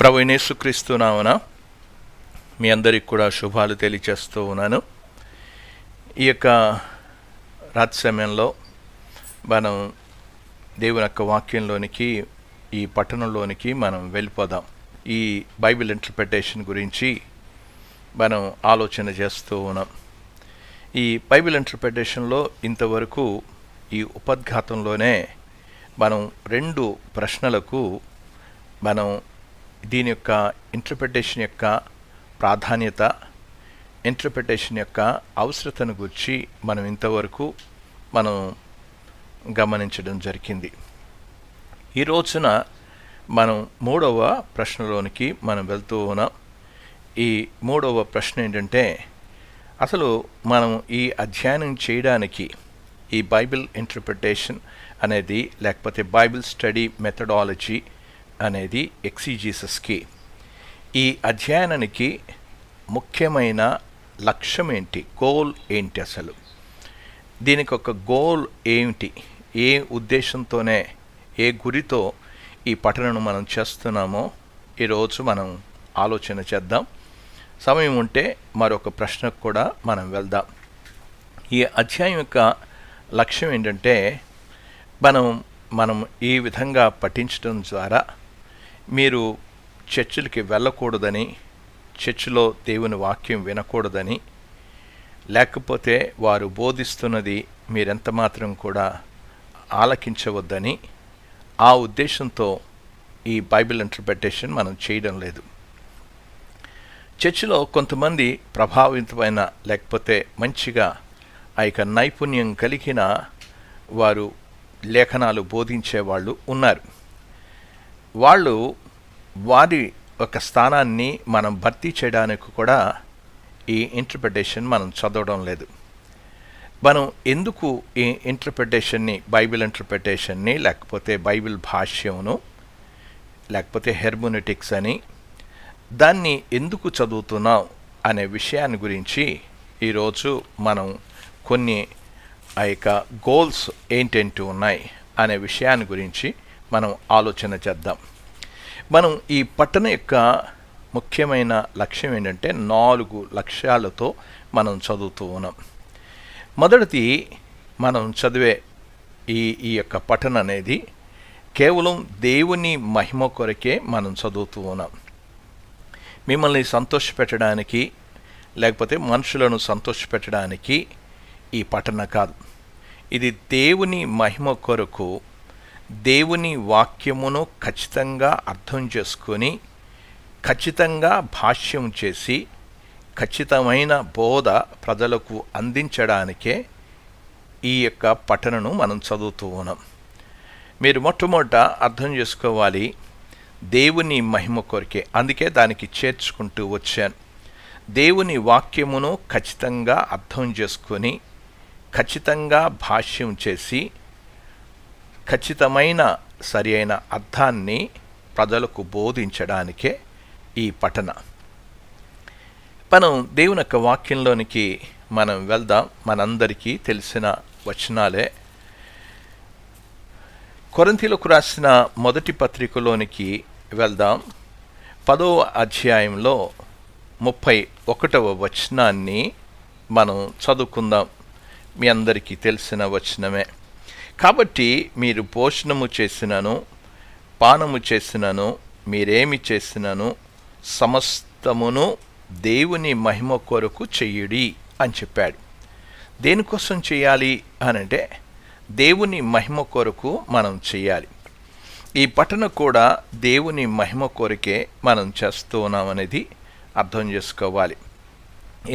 ప్రభువైన యేసుక్రీస్తు నామమున మీ అందరికి కూడా శుభాలు తెలియజేస్తూ ఉన్నాను. ఈ యొక్క రాత్రి సమయంలో మనం దేవుని యొక్క వాక్యంలోనికి, ఈ పట్టణంలోనికి మనం వెళ్ళిపోదాం. ఈ బైబిల్ ఇంటర్ప్రిటేషన్ గురించి మనం ఆలోచన చేస్తూ ఉన్నాం. ఈ బైబిల్ ఇంటర్ప్రిటేషన్లో ఇంతవరకు ఈ ఉపద్ఘాతంలోనే మనం 2 ప్రశ్నలకు మనం దీని యొక్క ఇంటర్ప్రిటేషన్ యొక్క ప్రాధాన్యత, ఇంటర్ప్రిటేషన్ యొక్క అవసరతను గురించి మనం ఇంతవరకు మనం గమనించడం జరిగింది. ఈ రోజున మనం 3వ ప్రశ్నలోనికి మనం వెళ్తూ ఉన్నాం. ఈ 3వ ప్రశ్న ఏంటంటే, అసలు మనం ఈ అధ్యయనం చేయడానికి ఈ బైబిల్ ఇంటర్ప్రిటేషన్ అనేది, లేకపోతే బైబిల్ స్టడీ మెథడాలజీ అనేది ఎక్సిజీసస్కి, ఈ అధ్యయనానికి ముఖ్యమైన లక్ష్యం ఏంటి, గోల్ ఏంటి, అసలు దీనికి ఒక గోల్ ఏమిటి, ఏ ఉద్దేశంతోనే, ఏ గురితో ఈ పఠనను మనం చేస్తున్నామో ఈరోజు మనం ఆలోచన చేద్దాం. సమయం ఉంటే మరొక ప్రశ్నకు కూడా మనం వెళ్దాం. ఈ అధ్యాయం యొక్క లక్ష్యం ఏంటంటే, మనం ఈ విధంగా పఠించడం ద్వారా మీరు చర్చిలకి వెళ్ళకూడదని, చర్చిలో దేవుని వాక్యం వినకూడదని, లేకపోతే వారు బోధిస్తున్నది మీరెంత మాత్రం కూడా ఆలకించవద్దని, ఆ ఉద్దేశంతో ఈ బైబిల్ ఇంటర్ప్రిటేషన్ మనం చేయడం లేదు. చర్చిలో కొంతమంది ప్రభావితమైన, లేకపోతే మంచిగా ఆ యొక్క నైపుణ్యం కలిగిన వారు లేఖనాలు బోధించే వాళ్ళు ఉన్నారు. వాళ్ళు వారి ఒక స్థానాన్ని మనం భర్తీ చేయడానికి కూడా ఈ ఇంటర్ప్రిటేషన్ మనం చదవడం లేదు. మనం ఎందుకు ఈ ఇంటర్ప్రిటేషన్ని, బైబిల్ ఇంటర్ప్రిటేషన్ని, లేకపోతే బైబిల్ భాష్యమును, లేకపోతే హెర్మోనెటిక్స్ అని, దాన్ని ఎందుకు చదువుతున్నాం అనే విషయాన్ని గురించి ఈరోజు మనం కొన్ని ఆ యొక్క గోల్స్ ఏంటేంటి ఉన్నాయి అనే విషయాన్ని గురించి మనం ఆలోచన చేద్దాం. మనం ఈ పట్టణ యొక్క ముఖ్యమైన లక్ష్యం ఏంటంటే, 4 లక్ష్యాలతో మనం చదువుతూ ఉన్నాం. మొదటిది, మనం చదివే ఈ యొక్క పఠన అనేది కేవలం దేవుని మహిమ కొరకే మనం చదువుతూ ఉన్నాం. మిమ్మల్ని సంతోషపెట్టడానికి, లేకపోతే మనుషులను సంతోషపెట్టడానికి ఈ పఠన కాదు. ఇది దేవుని మహిమ కొరకు, దేవుని వాక్యమును ఖచ్చితంగా అర్థం చేసుకొని, ఖచ్చితంగా భాష్యం చేసి, ఖచ్చితమైన బోధ ప్రజలకు అందించడానికే ఈ యొక్క పఠనను మనం చదువుతూ ఉన్నాం. మీరు మొట్టమొదట అర్థం చేసుకోవాలి, దేవుని మహిమ కొరకే, అందుకే దానికి చేర్చుకుంటూ వచ్చాను. దేవుని వాక్యమును ఖచ్చితంగా అర్థం చేసుకొని, ఖచ్చితంగా భాష్యం చేసి, ఖచ్చితమైన సరి అయిన అర్థాన్ని ప్రజలకు బోధించడానికే ఈ పఠన. మనం దేవుని యొక్క వాక్యంలోనికి మనం వెళ్దాం. మనందరికీ తెలిసిన వచనాలే. కొరింథీయులకు రాసిన మొదటి పత్రికలోనికి వెళ్దాం. 10వ అధ్యాయంలో 31వ వచనాన్ని మనం చదువుకుందాం. మీ అందరికీ తెలిసిన వచనమే. కాబట్టి మీరు భోజనము చేసినను, పానము చేసినను, మీరేమి చేసినను సమస్తమును దేవుని మహిమ కొరకు చెయ్యుడి అని చెప్పాడు. దేనికోసం చేయాలి అనంటే, దేవుని మహిమ కొరకు మనం చేయాలి. ఈ పఠన కూడా దేవుని మహిమ కొరకే మనం చేస్తూ ఉన్నామనేది అర్థం చేసుకోవాలి.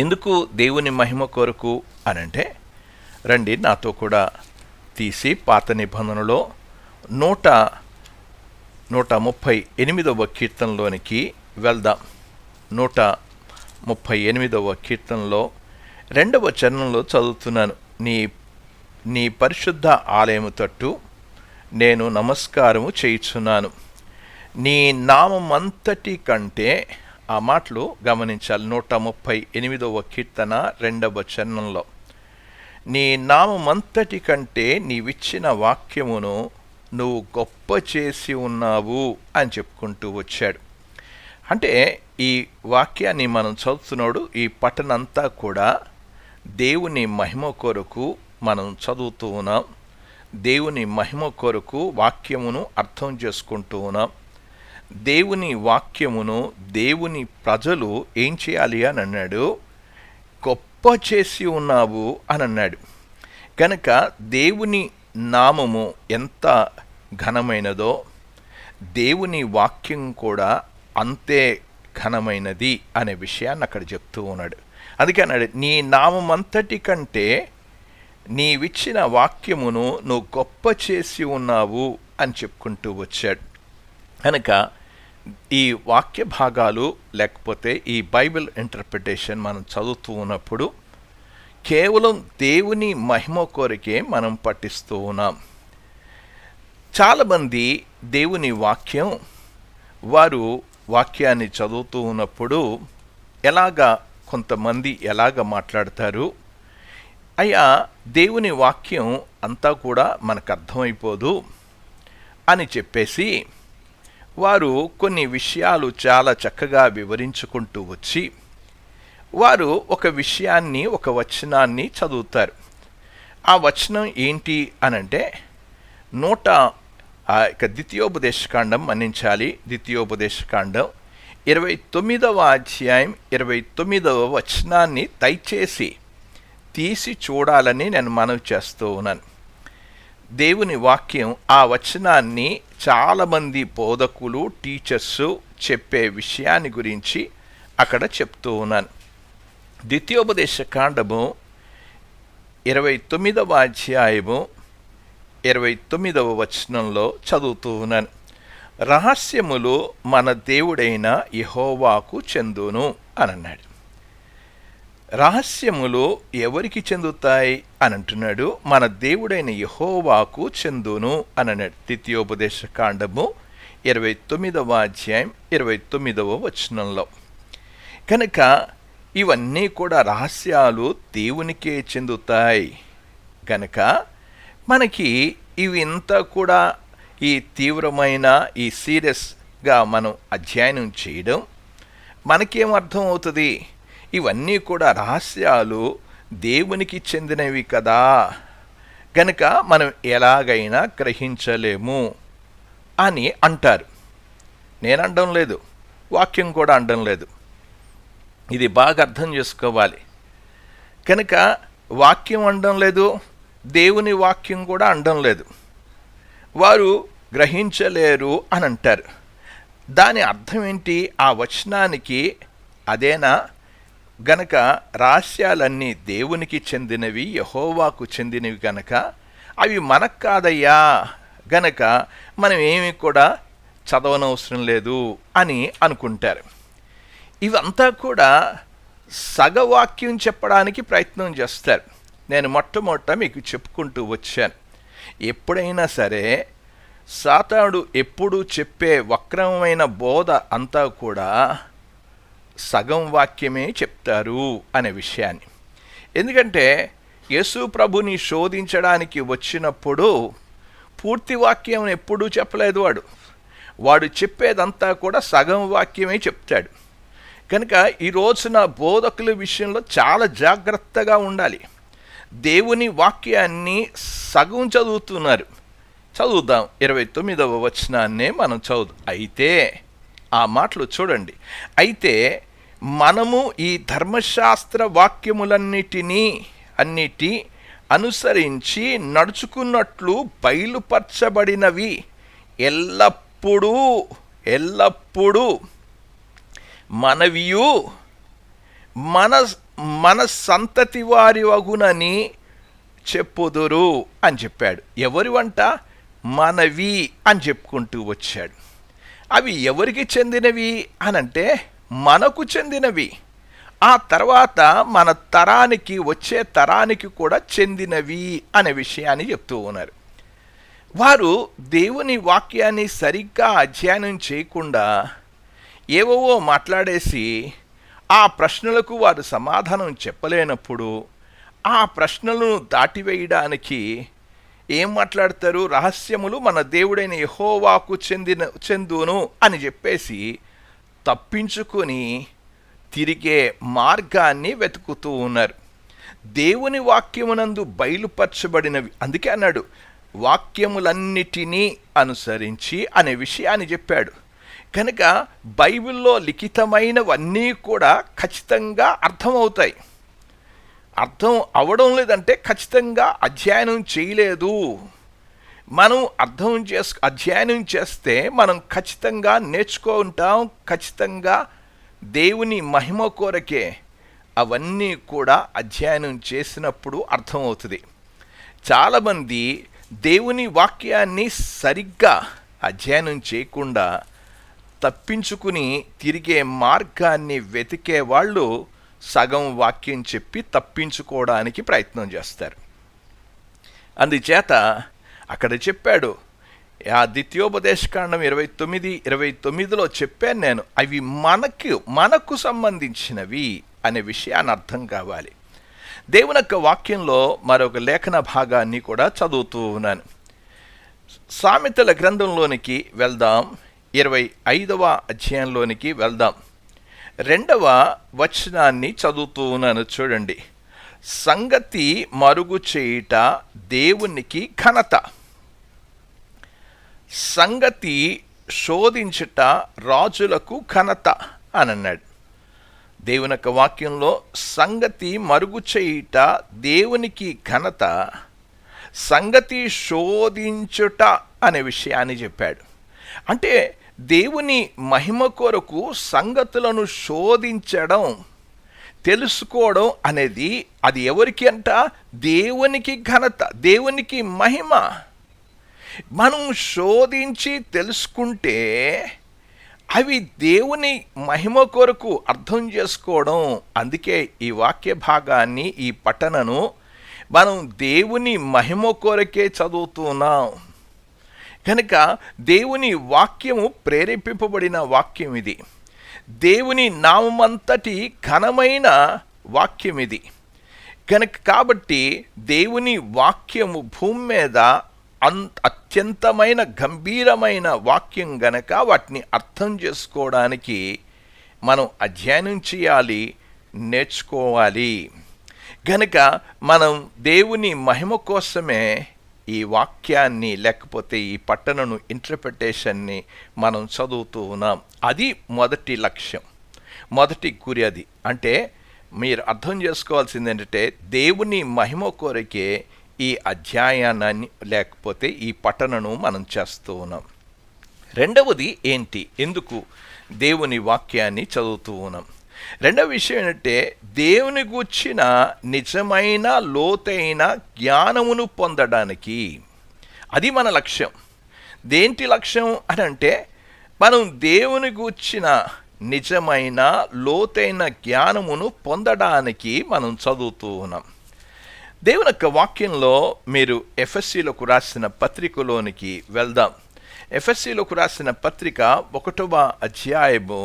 ఎందుకు దేవుని మహిమ కొరకు అనంటే, రండి నాతో కూడా తీసి పాత నిబంధనలో 138వ కీర్తనలోనికి వెళ్దాం. 138వ కీర్తనలో 2వ చరణంలో చదువుతున్నాను. నీ పరిశుద్ధ ఆలయము తట్టు నేను నమస్కారము చేయుచున్నాను, నీ నామమంతటి కంటే. ఆ మాటలు గమనించాలి. 138వ కీర్తన 2వ చరణంలో, నీ నామమంతటి కంటే నీవిచ్చిన వాక్యమును నువ్వు గొప్ప చేసి ఉన్నావు అని చెప్పుకుంటూ వచ్చాడు. అంటే ఈ వాక్యాన్ని మనం చదువుతున్నాడు, ఈ పట్టణంతా కూడా దేవుని మహిమ కొరకు మనం చదువుతూ ఉన్నాం. దేవుని మహిమ కొరకు వాక్యమును అర్థం చేసుకుంటూ ఉన్నాం. దేవుని వాక్యమును దేవుని ప్రజలు ఏం చేయాలి అని అన్నాడు? గొప్ప చేసి ఉన్నావు అని అన్నాడు. కనుక దేవుని నామము ఎంత ఘనమైనదో దేవుని వాక్యం కూడా అంతే ఘనమైనది అనే విషయాన్ని అక్కడ చెప్తూ ఉన్నాడు. అందుకే అన్నాడు, నీ నామమంతటి కంటే నీవిచ్చిన వాక్యమును నువ్వు గొప్ప చేసి ఉన్నావు అని చెప్పుకుంటూ వచ్చాడు. కనుక ఈ వాక్య భాగాలు లేకపోతే ఈ బైబిల్ ఇంటర్ప్రిటేషన్ మనం చదువుతూ ఉన్నప్పుడు కేవలం దేవుని మహిమ కొరకే మనం పఠిస్తూ ఉన్నాం. చాలామంది దేవుని వాక్యం వారు వాక్యాన్ని చదువుతూ ఉన్నప్పుడు కొంతమంది ఎలాగ మాట్లాడతారు, అయ్యా దేవుని వాక్యం అంతా కూడా మనకు అర్థమైపోదు అని చెప్పేసి వారు కొన్ని విషయాలు చాలా చక్కగా వివరించుకుంటూ వచ్చి వారు ఒక విషయాన్ని, ఒక వచనాన్ని చదువుతారు. ఆ వచనం ఏంటి అనంటే ద్వితీయోపదేశకాండం మన్నించాలి, ద్వితీయోపదేశకాండం 29వ అధ్యాయం 29వ వచనాన్ని దయచేసి తీసి చూడాలని నేను మనవి చేస్తూ ఉన్నాను. దేవుని వాక్యం ఆ వచనాన్ని చాలామంది బోధకులు, టీచర్సు చెప్పే విషయాన్ని గురించి అక్కడ చెప్తూ ఉన్నాను. ద్వితీయోపదేశకాండము 29వ అధ్యాయము 29వ వచనంలో చదువుతూ ఉన్నాను. రహస్యములు మన దేవుడైన యెహోవాకు చెందును అని అన్నాడు. రహస్యములు ఎవరికి చెందుతాయి అని అంటున్నాడు? మన దేవుడైన యెహోవాకు చెందును అని అన్నాడు. ద్వితీయోపదేశకాండము 29వ అధ్యాయం 29వ వచనంలో. కనుక ఇవన్నీ కూడా రహస్యాలు దేవునికే చెందుతాయి. కనుక మనకి ఇవి ఇంత కూడా ఈ తీవ్రమైన ఈ సీరియస్గా మనం అధ్యయనం చేయడం మనకేం అర్థం అవుతుంది? ఇవన్నీ కూడా రహస్యాలు దేవునికి చెందినవి కదా, గనుక మనం ఎలాగైనా గ్రహించలేము అని అంటారు. నేను అనడం లేదు, వాక్యం కూడా అనడం లేదు. ఇది బాగా అర్థం చేసుకోవాలి. కనుక వాక్యం అనడం లేదు, దేవుని వాక్యం కూడా అనడం లేదు. వారు గ్రహించలేరు అని అంటారు. దాని అర్థం ఏంటి? ఆ వచనానికి అదేనా? గనక రహస్యాలన్నీ దేవునికి చెందినవి, యెహోవాకు చెందినవి గనక అవి మనకు కాదయ్యా, గనక మనం ఏమి కూడా చదవనవసరం లేదు అని అనుకుంటారు. ఇవంతా కూడా సగవాక్యం చెప్పడానికి ప్రయత్నం చేస్తారు. నేను మొట్టమొదట మీకు చెప్పుకుంటూ వచ్చాను, ఎప్పుడైనా సరే సాతానుడు ఎప్పుడు చెప్పే వక్రమైన బోధ అంతా కూడా సగం వాక్యమే చెప్తారు అనే విషయాన్ని. ఎందుకంటే యేసు ప్రభుని శోధించడానికి వచ్చినప్పుడు పూర్తి వాక్యం ఎప్పుడూ చెప్పలేదు. వాడు చెప్పేదంతా కూడా సగం వాక్యమే చెప్తాడు. కనుక ఈ రోజున బోధకుల విషయంలో చాలా జాగ్రత్తగా ఉండాలి. దేవుని వాక్యాన్ని సగం చదువుతున్నారు. చదువుదాం, 29వ వచనాన్నే మనం అయితే ఆ మాటలు చూడండి. అయితే మనము ఈ ధర్మశాస్త్ర వాక్యములన్నిటి అనుసరించి నడుచుకున్నట్లు బయలుపరచబడినవి ఎల్లప్పుడూ మనవియు మన సంతతి వారి వగునని చెప్పుదురు అని చెప్పాడు. ఎవరి వంట? మనవి అని చెప్పుకుంటూ వచ్చాడు. అవి ఎవరికి చెందినవి అనంటే మనకు చెందినవి. ఆ తర్వాత మన తరానికి, వచ్చే తరానికి కూడా చెందినవి అనే విషయాన్ని చెప్తూ ఉన్నారు. వారు దేవుని వాక్యాన్ని సరిగ్గా అధ్యయనం చేయకుండా ఏవో మాట్లాడేసి ఆ ప్రశ్నలకు వారు సమాధానం చెప్పలేనప్పుడు ఆ ప్రశ్నలను దాటివేయడానికి ఏం మాట్లాడతారు? రహస్యములు మన దేవుడైన యెహోవాకు చెందును అని చెప్పేసి తప్పించుకొని తిరిగే మార్గాన్ని వెతుకుతూ ఉన్నారు. దేవుని వాక్యమునందు బయలుపరచబడినవి, అందుకే అన్నాడు వాక్యములన్నిటినీ అనుసరించి అనే విషయాన్ని చెప్పాడు. కనుక బైబిల్లో లిఖితమైనవన్నీ కూడా ఖచ్చితంగా అర్థమవుతాయి. అర్థం అవడం లేదంటే ఖచ్చితంగా అధ్యయనం చేయలేదు. మనం అధ్యయనం చేస్తే మనం ఖచ్చితంగా నేర్చుకుంటాం. ఖచ్చితంగా దేవుని మహిమ కొరకే అవన్నీ కూడా అధ్యయనం చేసినప్పుడు అర్థమవుతుంది. చాలామంది దేవుని వాక్యాన్ని సరిగ్గా అధ్యయనం చేయకుండా తప్పించుకుని తిరిగే మార్గాన్ని వెతికే వాళ్ళు సగం వాక్యం చెప్పి తప్పించుకోవడానికి ప్రయత్నం చేస్తారు. అందుచేత అక్కడ చెప్పాడు, ఆ ద్వితీయోపదేశకాండం 29:29లో చెప్పాను నేను, అవి మనకు సంబంధించినవి అనే విషయాన్ని అర్థం కావాలి. దేవుని యొక్క వాక్యంలో మరొక లేఖన భాగాన్ని కూడా చదువుతూ ఉన్నాను. సామెతల గ్రంథంలోనికి వెళ్దాం, 25వ అధ్యాయంలోనికి వెళ్దాం. 2వ వచనాన్ని చదువుతూ ఉన్నాను, చూడండి. సంగతి మరుగు చేయుట దేవునికి ఘనత, సంగతి శోధించుట రాజులకు ఘనత అని అన్నాడు. దేవుని యొక్క వాక్యంలో సంగతి మరుగు చేయుట దేవునికి ఘనత, సంగతి శోధించుట అనే విషయాన్ని చెప్పాడు. అంటే దేవుని మహిమ కొరకు సంగతులను శోధించడం, తెలుసుకోవడం అనేది అది ఎవరికి అంట? దేవునికి ఘనత, దేవునికి మహిమ. మనం శోధించి తెలుసుకుంటే అవి దేవుని మహిమ కొరకు అర్థం చేసుకోవడం. అందుకే ఈ వాక్య భాగాన్ని, ఈ పఠనను మనం దేవుని మహిమ కొరకే చదువుతున్నాం. కనుక దేవుని వాక్యము ప్రేరేపింపబడిన వాక్యం ఇది. దేవుని నామంతటి ఘనమైన వాక్యం ఇది. కాబట్టి దేవుని వాక్యము భూమి మీద అత్యంతమైన గంభీరమైన వాక్యం గనక వాటిని అర్థం చేసుకోవడానికి మనం అధ్యయనం చేయాలి, నేర్చుకోవాలి. గనక మనం దేవుని మహిమ కోసమే ఈ వాక్యాన్ని, లేకపోతే ఈ పట్టణను, ఇంటర్ప్రిటేషన్ని మనం చదువుతూ ఉన్నాం. అది మొదటి లక్ష్యం, మొదటి గురి. అది అంటే మీరు అర్థం చేసుకోవాల్సింది ఏంటంటే దేవుని మహిమ కొరకే ఈ అధ్యాయాన్ని, లేకపోతే ఈ పఠనను మనం చేస్తూ ఉన్నాం. రెండవది ఏంటి? ఎందుకు దేవుని వాక్యాన్ని చదువుతూ ఉన్నాం? రెండవ విషయం ఏంటంటే దేవుని గూర్చిన నిజమైన లోతైన జ్ఞానమును పొందడానికి. అది మన లక్ష్యం. దేంటి లక్ష్యం అని అంటే మనం దేవుని గూర్చిన నిజమైన లోతైన జ్ఞానమును పొందడానికి మనం చదువుతూ ఉన్నాం. దేవుని యొక్క వాక్యంలో మీరు ఎఫెసీలకు రాసిన పత్రికలోనికి వెళ్దాం. ఎఫెసీలకు రాసిన పత్రిక 1వ అధ్యాయము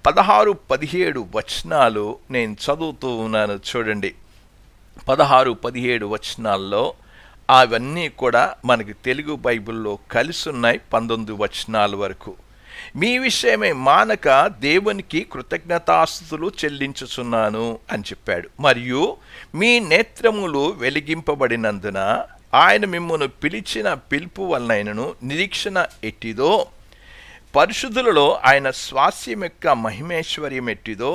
16-17 వచనాలు నేను చదువుతూ ఉన్నాను, చూడండి. 16-17 వచనాల్లో అవన్నీ కూడా మనకి తెలుగు బైబిల్లో కలిసి ఉన్నాయి, 19 వచనాల వరకు. మీ విషయమే మానక దేవునికి కృతజ్ఞతాస్తుతులు చెల్లించుచున్నాను అని చెప్పాడు. మరియు మీ నేత్రములు వెలిగింపబడినందున ఆయన మిమ్మును పిలిచిన పిలుపు వలనైనను నిరీక్షణ ఎట్టిదో, పరిశుద్ధులలో ఆయన స్వాస్యం యొక్క మహిమేశ్వర్యం ఎట్టిదో,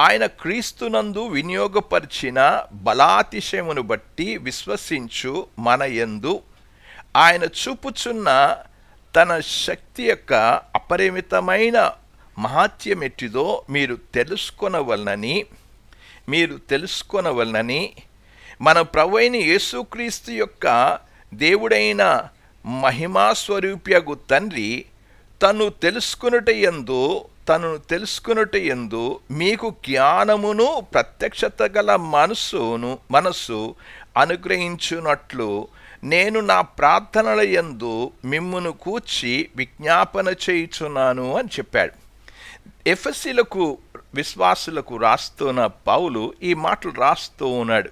ఆయన క్రీస్తునందు వినియోగపరిచిన బలాతిశయమును బట్టి విశ్వసించు మన యందు ఆయన చూపుచున్న తన శక్తి యొక్క అపరిమితమైన మహాత్యం ఎట్టిదో మీరు తెలుసుకొనవలనని మన ప్రభువైన యేసుక్రీస్తు యొక్క దేవుడైన మహిమాస్వరూప్యగు తండ్రి తను తెలుసుకొనుటయందు మీకు జ్ఞానమును ప్రత్యక్షత గల మనస్సు అనుగ్రహించున్నట్లు నేను నా ప్రార్థనల యందు మిమ్మును కూర్చి విజ్ఞాపన చేయుచున్నాను అని చెప్పాడు. ఎఫెసీలకు విశ్వాసులకు రాస్తున్న పౌలు ఈ మాటలు రాస్తూ ఉన్నాడు.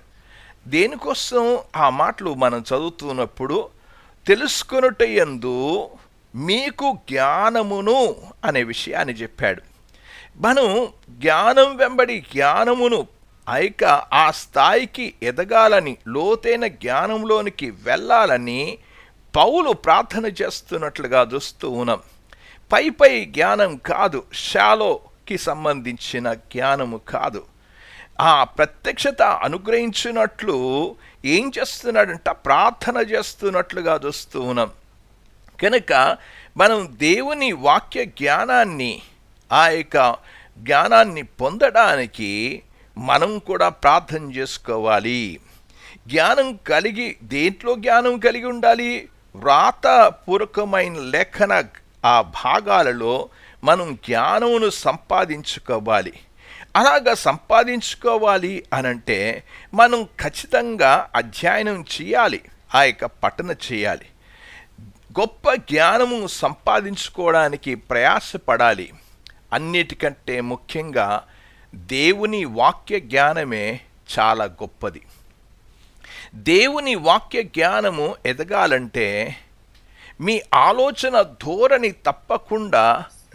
దేనికోసం ఆ మాటలు మనం చదువుతున్నప్పుడు తెలుసుకొనుటయందు మీకు జ్ఞానమును అనే విషయాన్ని చెప్పాడు. మనం జ్ఞానం వెంబడి జ్ఞానమును ఆ స్థాయికి ఎదగాలని, లోతైన జ్ఞానంలోనికి వెళ్ళాలని పౌలు ప్రార్థన చేస్తున్నట్లుగా చూస్తూ ఉన్నాం. పై జ్ఞానం కాదు, షాలోకి సంబంధించిన జ్ఞానము కాదు. ఆ ప్రత్యక్షత అనుగ్రహించినట్లు ఏం చేస్తున్నాడంట? ప్రార్థన చేస్తున్నట్లుగా చూస్తూ ఉన్నాం. కనుక మనం దేవుని వాక్య జ్ఞానాన్ని, ఆ యొక్క జ్ఞానాన్ని పొందడానికి మనం కూడా ప్రార్థన చేసుకోవాలి. జ్ఞానం కలిగి, దేంట్లో జ్ఞానం కలిగి ఉండాలి? వ్రాతపూర్వకమైన లేఖన ఆ భాగాలలో మనం జ్ఞానమును సంపాదించుకోవాలి. అలాగా సంపాదించుకోవాలి అనంటే మనం ఖచ్చితంగా అధ్యయనం చేయాలి, ఆ యొక్క పఠన చేయాలి. గొప్ప జ్ఞానము సంపాదించుకోవడానికి ప్రయాసపడాలి. అన్నిటికంటే ముఖ్యంగా దేవుని వాక్య జ్ఞానమే చాలా గొప్పది. దేవుని వాక్య జ్ఞానము ఎదగాలంటే మీ ఆలోచన ధోరణి తప్పకుండా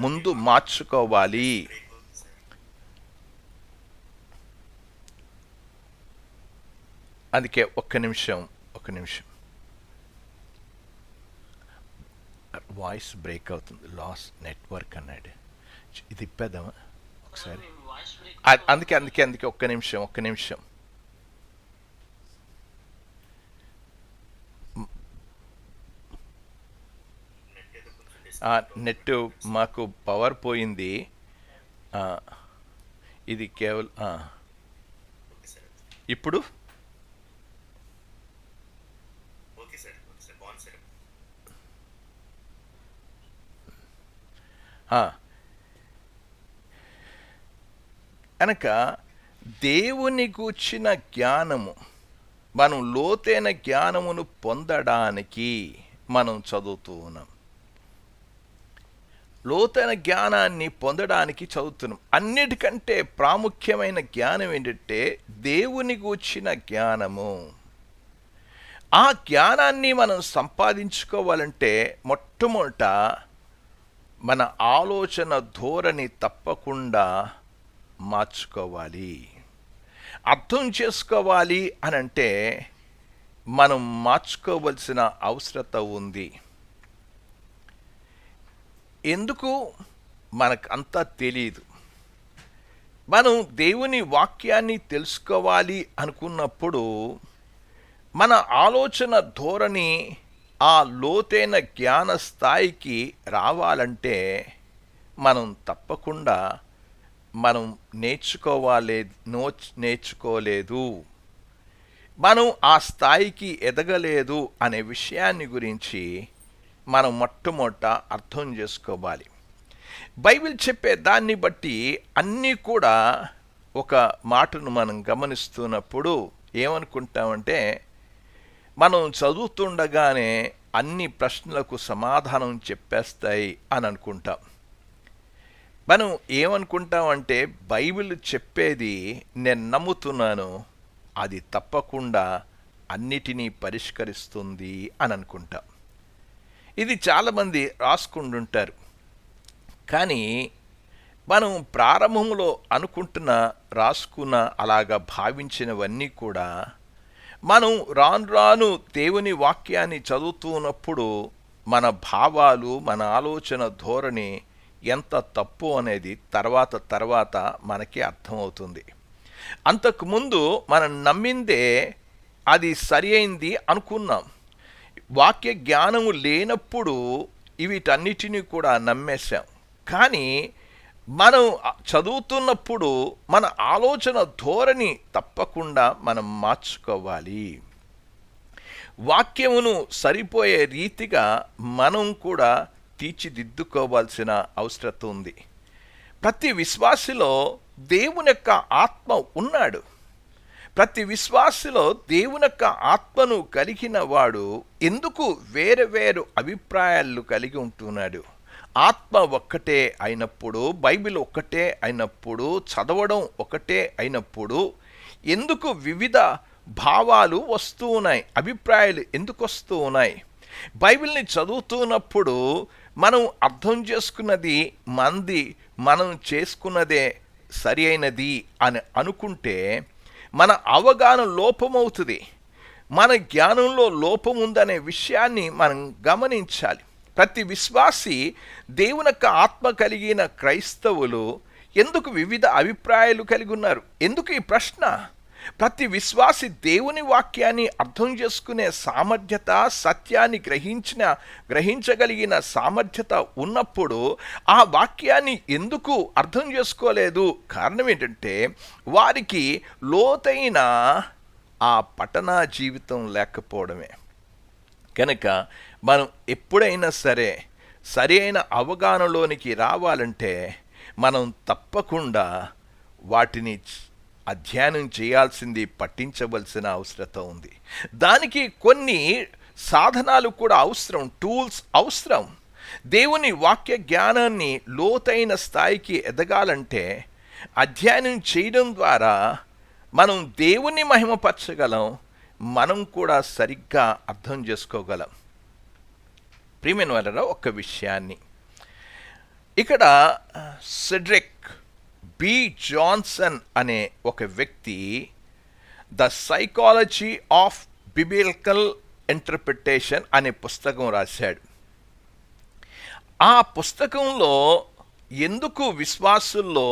ముందు మార్చుకోవాలి. అందుకే ఒక్క నిమిషం వాయిస్ బ్రేక్ అవుతుంది, లాస్ నెట్వర్క్ అన్నాడు. ఇది ఇప్పేద్దామా ఒకసారి? అందుకే ఒక్క నిమిషం. నెట్ మాకు పవర్ పోయింది. ఇది కేవలం ఇప్పుడు కనుక దేవుని గూర్చిన జ్ఞానము, మనం లోతైన జ్ఞానమును పొందడానికి మనం చదువుతూ ఉన్నాం. లోతైన జ్ఞానాన్ని పొందడానికి చదువుతున్నాం. అన్నిటికంటే ప్రాముఖ్యమైన జ్ఞానం ఏంటంటే దేవుని గూర్చిన జ్ఞానము. ఆ జ్ఞానాన్ని మనం సంపాదించుకోవాలంటే మొట్టమొదట మన ఆలోచన ధోరణి తప్పకుండా మార్చుకోవాలి, అర్థం చేసుకోవాలి. అనంటే మనం మార్చుకోవలసిన అవసరత ఉంది. ఎందుకు మనకు అంతా తెలియదు. మనం దేవుని వాక్యాన్ని తెలుసుకోవాలి అనుకున్నప్పుడు మన ఆలోచన ధోరణి ఆ లోతైన జ్ఞాన స్థాయికి రావాలంటే మనం తప్పకుండా నేర్చుకోలేదు, మనం ఆ స్థాయికి ఎదగలేదు అనే విషయాన్ని గురించి మనం మొట్టమొదట అర్థం చేసుకోవాలి. బైబిల్ చెప్పే దాన్ని బట్టి అన్నీ కూడా ఒక మాటను మనం గమనిస్తున్నప్పుడు ఏమనుకుంటామంటే, మనం చదువుతుండగానే అన్ని ప్రశ్నలకు సమాధానం చెప్పేస్తాయి అని అనుకుంటాం. మనం ఏమనుకుంటామంటే, బైబిల్ చెప్పేది నేను నమ్ముతున్నాను, అది తప్పకుండా అన్నిటినీ పరిష్కరిస్తుంది అని అనుకుంటాం. ఇది చాలామంది రాసుకుంటుంటారు. కానీ మనం ప్రారంభంలో రాసుకున్న అలాగా భావించినవన్నీ కూడా మనం రాను దేవుని వాక్యాన్ని చదువుతున్నప్పుడు మన భావాలు, మన ఆలోచన ధోరణి ఎంత తప్పు అనేది తర్వాత మనకి అర్థమవుతుంది. అంతకుముందు మనం నమ్మిందే అది సరి అయింది అనుకున్నాం. వాక్య జ్ఞానము లేనప్పుడు వీటన్నిటినీ కూడా నమ్మేశాం. కానీ మనం చదువుతున్నప్పుడు మన ఆలోచన ధోరణి తప్పకుండా మనం మార్చుకోవాలి. వాక్యమును సరిపోయే రీతిగా మనం కూడా తీర్చిదిద్దుకోవాల్సిన అవసరం ఉంది. ప్రతి విశ్వాసిలో దేవుని యొక్క ఆత్మ ఉన్నాడు. ప్రతి విశ్వాసిలో దేవుని యొక్క ఆత్మను కలిగిన వాడు ఎందుకు వేరు అభిప్రాయాలు కలిగి ఉంటున్నాడు? ఆత్మ ఒక్కటే అయినప్పుడు, బైబిల్ ఒక్కటే అయినప్పుడు, చదవడం ఒకటే అయినప్పుడు ఎందుకు వివిధ భావాలు వస్తూ ఉన్నాయి? అభిప్రాయాలు ఎందుకు వస్తూ ఉన్నాయి? బైబిల్ని చదువుతున్నప్పుడు మనం అర్థం చేసుకున్నది మనం చేసుకున్నదే సరి అయినది అని అనుకుంటే మన అవగాహన లోపమవుతుంది. మన జ్ఞానంలో లోపం ఉందనే విషయాన్ని మనం గమనించాలి. ప్రతి విశ్వాసి దేవునొక్క ఆత్మ కలిగిన క్రైస్తవులు ఎందుకు వివిధ అభిప్రాయాలు కలిగి ఉన్నారు? ఎందుకు ఈ ప్రశ్న? ప్రతి విశ్వాసి దేవుని వాక్యాన్ని అర్థం చేసుకునే సామర్థ్యత, సత్యాన్ని గ్రహించగలిగిన సామర్థ్యత ఉన్నప్పుడు ఆ వాక్యాన్ని ఎందుకు అర్థం చేసుకోలేదు? కారణం ఏంటంటే వారికి లోతైన ఆ పఠన జీవితం లేకపోవడమే. కనుక మనం ఎప్పుడైనా సరే అయిన అవగాహనలోనికి రావాలంటే మనం తప్పకుండా వాటిని అధ్యయనం చేయాల్సింది, పఠించవలసిన అవసరత ఉంది. దానికి కొన్ని సాధనాలు కూడా అవసరం, టూల్స్ అవసరం. దేవుని వాక్య జ్ఞానాన్ని లోతైన స్థాయికి ఎదగాలంటే అధ్యయనం చేయడం ద్వారా మనం దేవుని మహిమపరచగలం, మనం కూడా సరిగ్గా అర్థం చేసుకోగలం. ప్రియమైన వారరా, ఒక్క విషయాన్ని ఇక్కడ సెడ్రిక్ బి జాన్సన్ అనే ఒక వ్యక్తి the psychology of biblical interpretation అనే పుస్తకం రాశాడు. ఆ పుస్తకంలో ఎందుకు విశ్వాసుల్లో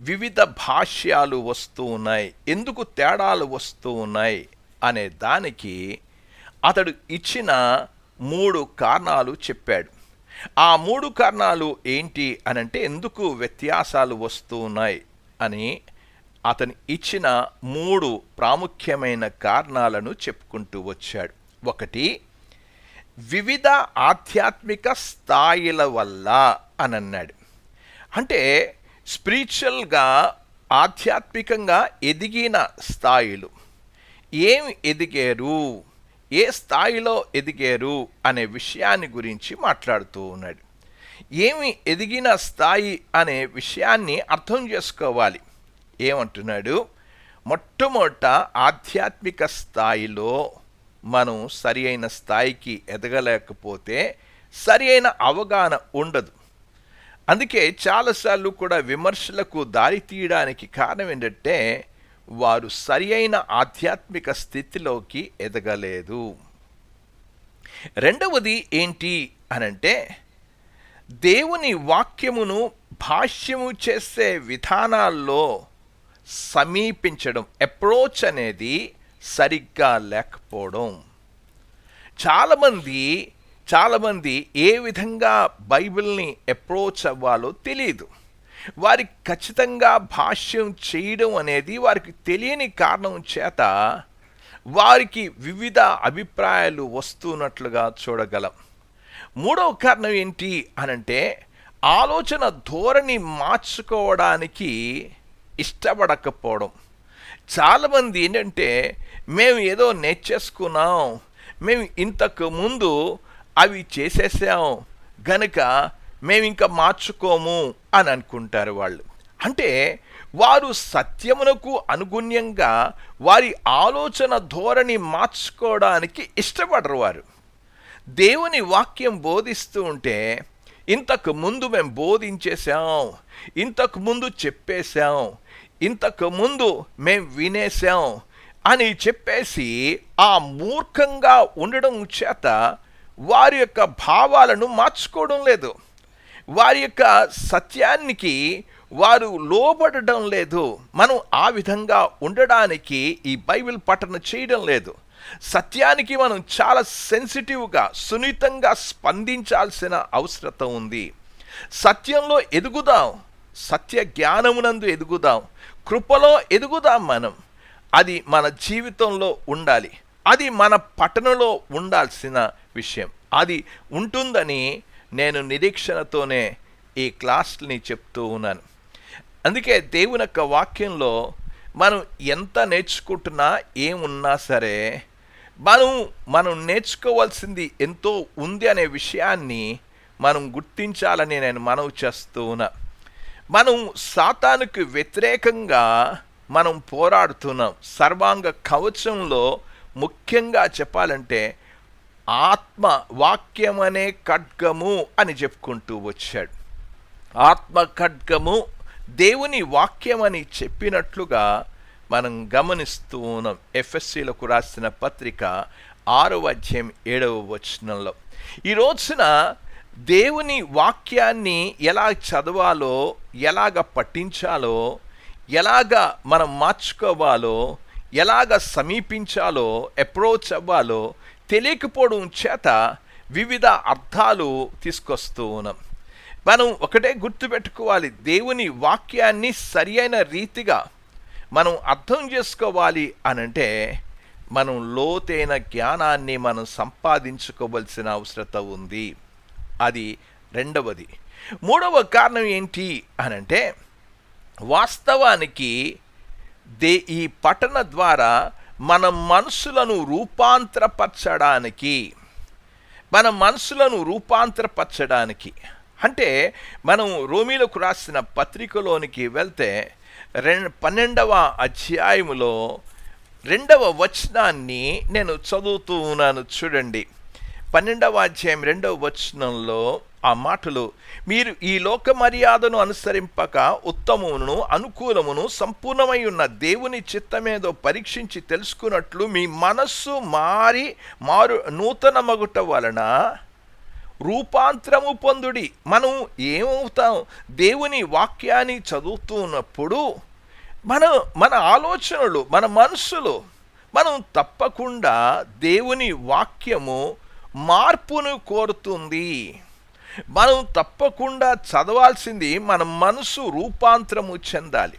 వివిధ భాష్యాలు వస్తూ ఉన్నాయి, ఎందుకు తేడాలు వస్తూ ఉన్నాయి అనే దానికి అతడు ఇచ్చిన 3 కారణాలు చెప్పాడు. ఆ 3 కారణాలు ఏంటి అనంటే ఎందుకు వ్యత్యాసాలు వస్తూ ఉన్నాయి అని అతను ఇచ్చిన 3 ప్రాముఖ్యమైన కారణాలను చెప్పుకుంటూ వచ్చాడు. 1, వివిధ ఆధ్యాత్మిక స్థాయిల వల్ల అని అన్నాడు. అంటే స్పిరిచువల్గా, ఆధ్యాత్మికంగా ఎదిగిన స్థాయిలు, ఏమి ఎదిగారు, ఏ స్థాయిలో ఎదిగారు అనే విషయాన్ని గురించి మాట్లాడుతూ ఉన్నాడు. ఏమి ఎదిగిన స్థాయి అనే విషయాన్ని అర్థం చేసుకోవాలి. ఏమంటున్నాడు? మొట్టమొదట ఆధ్యాత్మిక స్థాయిలో మనం సరి అయిన స్థాయికి ఎదగలేకపోతే సరి అయిన అవగాహన ఉండదు. అందుకే చాలాసార్లు కూడా విమర్శలకు దారి తీయడానికి కారణం ఏంటంటే వారు సరి అయిన ఆధ్యాత్మిక స్థితిలోకి ఎదగలేదు. 2వది ఏంటి అనంటే దేవుని వాక్యమును భాష్యము చేసే విధానాల్లో సమీపించడం, అప్రోచ్ అనేది సరిగ్గా లేకపోవడం. చాలామంది ఏ విధంగా బైబిల్ని అప్రోచ్ అవ్వాలో తెలియదు. వారికి ఖచ్చితంగా భాష్యం చేయడం అనేది వారికి తెలియని కారణం చేత వారికి వివిధ అభిప్రాయాలు వస్తున్నట్లుగా చూడగలం. 3వ కారణం ఏంటి అనంటే ఆలోచన ధోరణి మార్చుకోవడానికి ఇష్టపడకపోవడం. చాలామంది ఏంటంటే మేము ఏదో నేర్చేసుకున్నాం, మేము ఇంతకు ముందు అవి చేసేసాం గనుక మేము ఇంకా మార్చుకోము అని అనుకుంటారు వాళ్ళు. అంటే వారు సత్యమునకు అనుగుణ్యంగా వారి ఆలోచన ధోరణి మార్చుకోవడానికి ఇష్టపడరు. వారు దేవుని వాక్యం బోధిస్తూ ఉంటే ఇంతకు ముందు మేము బోధించేసాం, ఇంతకు ముందు చెప్పేశాం, ఇంతకు ముందు మేము వినేసాం అని చెప్పేసి ఆ మూర్ఖంగా ఉండడం చేత వారి యొక్క భావాలను మార్చుకోవడం లేదు. వారి యొక్క సత్యానికి వారు లోబడడం లేదు. మనం ఆ విధంగా ఉండడానికి ఈ బైబిల్ పఠన చేయడం లేదు. సత్యానికి మనం చాలా సెన్సిటివ్గా, సున్నితంగా స్పందించాల్సిన అవసరత ఉంది. సత్యంలో ఎదుగుదాం, సత్య జ్ఞానమునందు ఎదుగుదాం, కృపలో ఎదుగుదాం. అది మన జీవితంలో ఉండాలి. అది మన పఠనలో ఉండాల్సిన విషయం. అది ఉంటుందని నేను నిరీక్షణతోనే ఈ క్లాస్ని చెప్తూ ఉన్నాను. అందుకే దేవుని యొక్క వాక్యంలో మనం ఎంత నేర్చుకుంటున్నా ఏమున్నా సరే మనం నేర్చుకోవాల్సింది ఎంతో ఉంది అనే విషయాన్ని మనం గుర్తించాలని నేను మనవి చేస్తూ ఉన్నా. మనం సాతానుకు వ్యతిరేకంగా మనం పోరాడుతున్నాం. సర్వాంగ కవచంలో ముఖ్యంగా చెప్పాలంటే ఆత్మ వాక్యం అనే ఖడ్గము అని చెప్పుకుంటూ వచ్చాడు. ఆత్మ ఖడ్గము దేవుని వాక్యం అని చెప్పినట్లుగా మనం గమనిస్తూ ఉన్నాం. ఎఫెసీలకు రాసిన పత్రిక 6వ అధ్యాయం 7వ వచనంలో. ఈ రోజున దేవుని వాక్యాన్ని ఎలా చదవాలో, ఎలాగ పఠించాలో, ఎలాగ మనం మార్చుకోవాలో, ఎలాగ సమీపించాలో, అప్రోచ్ అవ్వాలో తెలియకపోవడం చేత వివిధ అర్థాలు తీసుకొస్తూ ఉన్నాం. మనం ఒకటే గుర్తుపెట్టుకోవాలి, దేవుని వాక్యాన్ని సరి అయిన రీతిగా మనం అర్థం చేసుకోవాలి అనంటే మనం లోతైన జ్ఞానాన్ని మనం సంపాదించుకోవలసిన అవసరత ఉంది. అది రెండవది. మూడవ కారణం ఏంటి అనంటే, వాస్తవానికి ఈ పఠన ద్వారా మన మనసులను రూపాంతరపరచడానికి అంటే మనం రోమీలకు రాసిన పత్రికలోనికి వెళ్తే 12వ అధ్యాయములో 2వ వచనాన్ని నేను చదువుతూ ఉన్నాను. చూడండి, 12వ అధ్యాయం 2వ వచనంలో ఆ మాటలు, మీరు ఈ లోక మర్యాదను అనుసరింపక ఉత్తమమును అనుకూలమును సంపూర్ణమై ఉన్న దేవుని చిత్తమేదో పరీక్షించి తెలుసుకున్నట్లు మీ మనస్సు మారు నూతన మగుట వలన రూపాంతరము పొందుడి. మనం ఏమవుతాం? దేవుని వాక్యాన్ని చదువుతూ ఉన్నప్పుడు మన ఆలోచనలు, మన మనస్సులు, మనం తప్పకుండా దేవుని వాక్యము మార్పును కోరుతుంది. మనం తప్పకుండా చదవాల్సింది మన మనసు రూపాంతరము చెందాలి.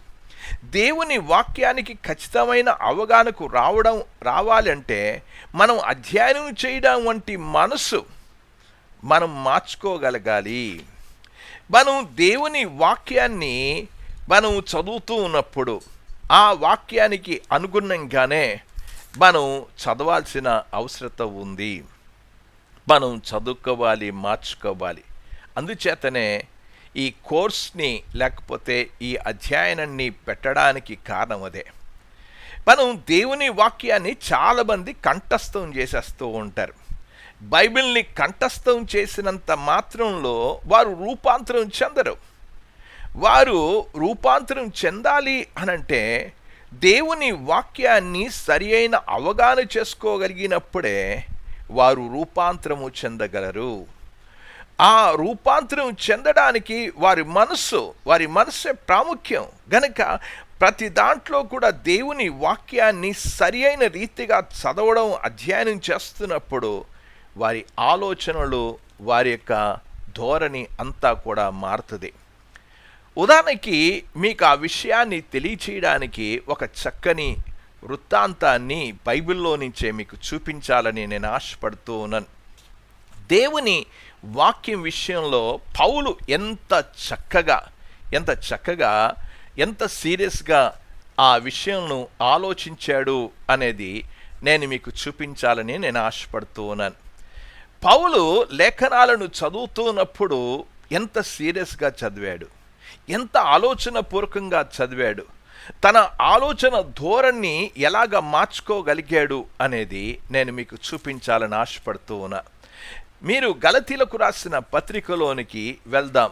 దేవుని వాక్యానికి ఖచ్చితమైన అవగాహనకు రావాలంటే మనం అధ్యయనం చేయడం వంటి మనసు మనం మార్చుకోగలగాలి. మనం దేవుని వాక్యాన్ని మనం చదువుతూ ఉన్నప్పుడు ఆ వాక్యానికి అనుగుణంగానే మనం చదవాల్సిన అవసరత ఉంది. మనం చదువుకోవాలి, మార్చుకోవాలి. అందుచేతనే ఈ కోర్స్ని లేకపోతే ఈ అధ్యయనాన్ని పెట్టడానికి కారణం అదే. మనం దేవుని వాక్యాన్ని చాలామంది కంఠస్థం చేసేస్తూ ఉంటారు. బైబిల్ని కంఠస్థం చేసినంత మాత్రంలో వారు రూపాంతరం చెందరు. వారు రూపాంతరం చెందాలి అనంటే దేవుని వాక్యాన్ని సరి అయిన అవగాహన చేసుకోగలిగినప్పుడే వారు రూపాంతరము చెందగలరు. ఆ రూపాంతరం చెందడానికి వారి మనస్సే ప్రాముఖ్యం గనక ప్రతి దాంట్లో కూడా దేవుని వాక్యాన్ని సరి అయిన రీతిగా చదవడం, అధ్యయనం చేస్తున్నప్పుడు వారి ఆలోచనలు, వారి యొక్క ధోరణి అంతా కూడా మారుతుంది. ఉదాహరణకి మీకు ఆ విషయాన్ని తెలియచేయడానికి ఒక చక్కని వృత్తాంతాన్ని బైబిల్లో నుంచే మీకు చూపించాలని నేను ఆశపడుతూ ఉన్నాను. దేవుని వాక్యం విషయంలో పౌలు ఎంత చక్కగా ఎంత సీరియస్గా ఆ విషయంను ఆలోచించాడు అనేది నేను మీకు చూపించాలని నేను ఆశపడుతూ ఉన్నాను. పౌలు లేఖనాలను చదువుతున్నప్పుడు ఎంత సీరియస్గా చదివాడు, ఎంత ఆలోచనపూర్వకంగా చదివాడు, తన ఆలోచన ధోరణి ఎలాగ మార్చుకోగలిగాడు అనేది నేను మీకు చూపించాలని ఆశపడుతూ ఉన్నా. మీరు గలతీలకు రాసిన పత్రికలోనికి వెళ్దాం.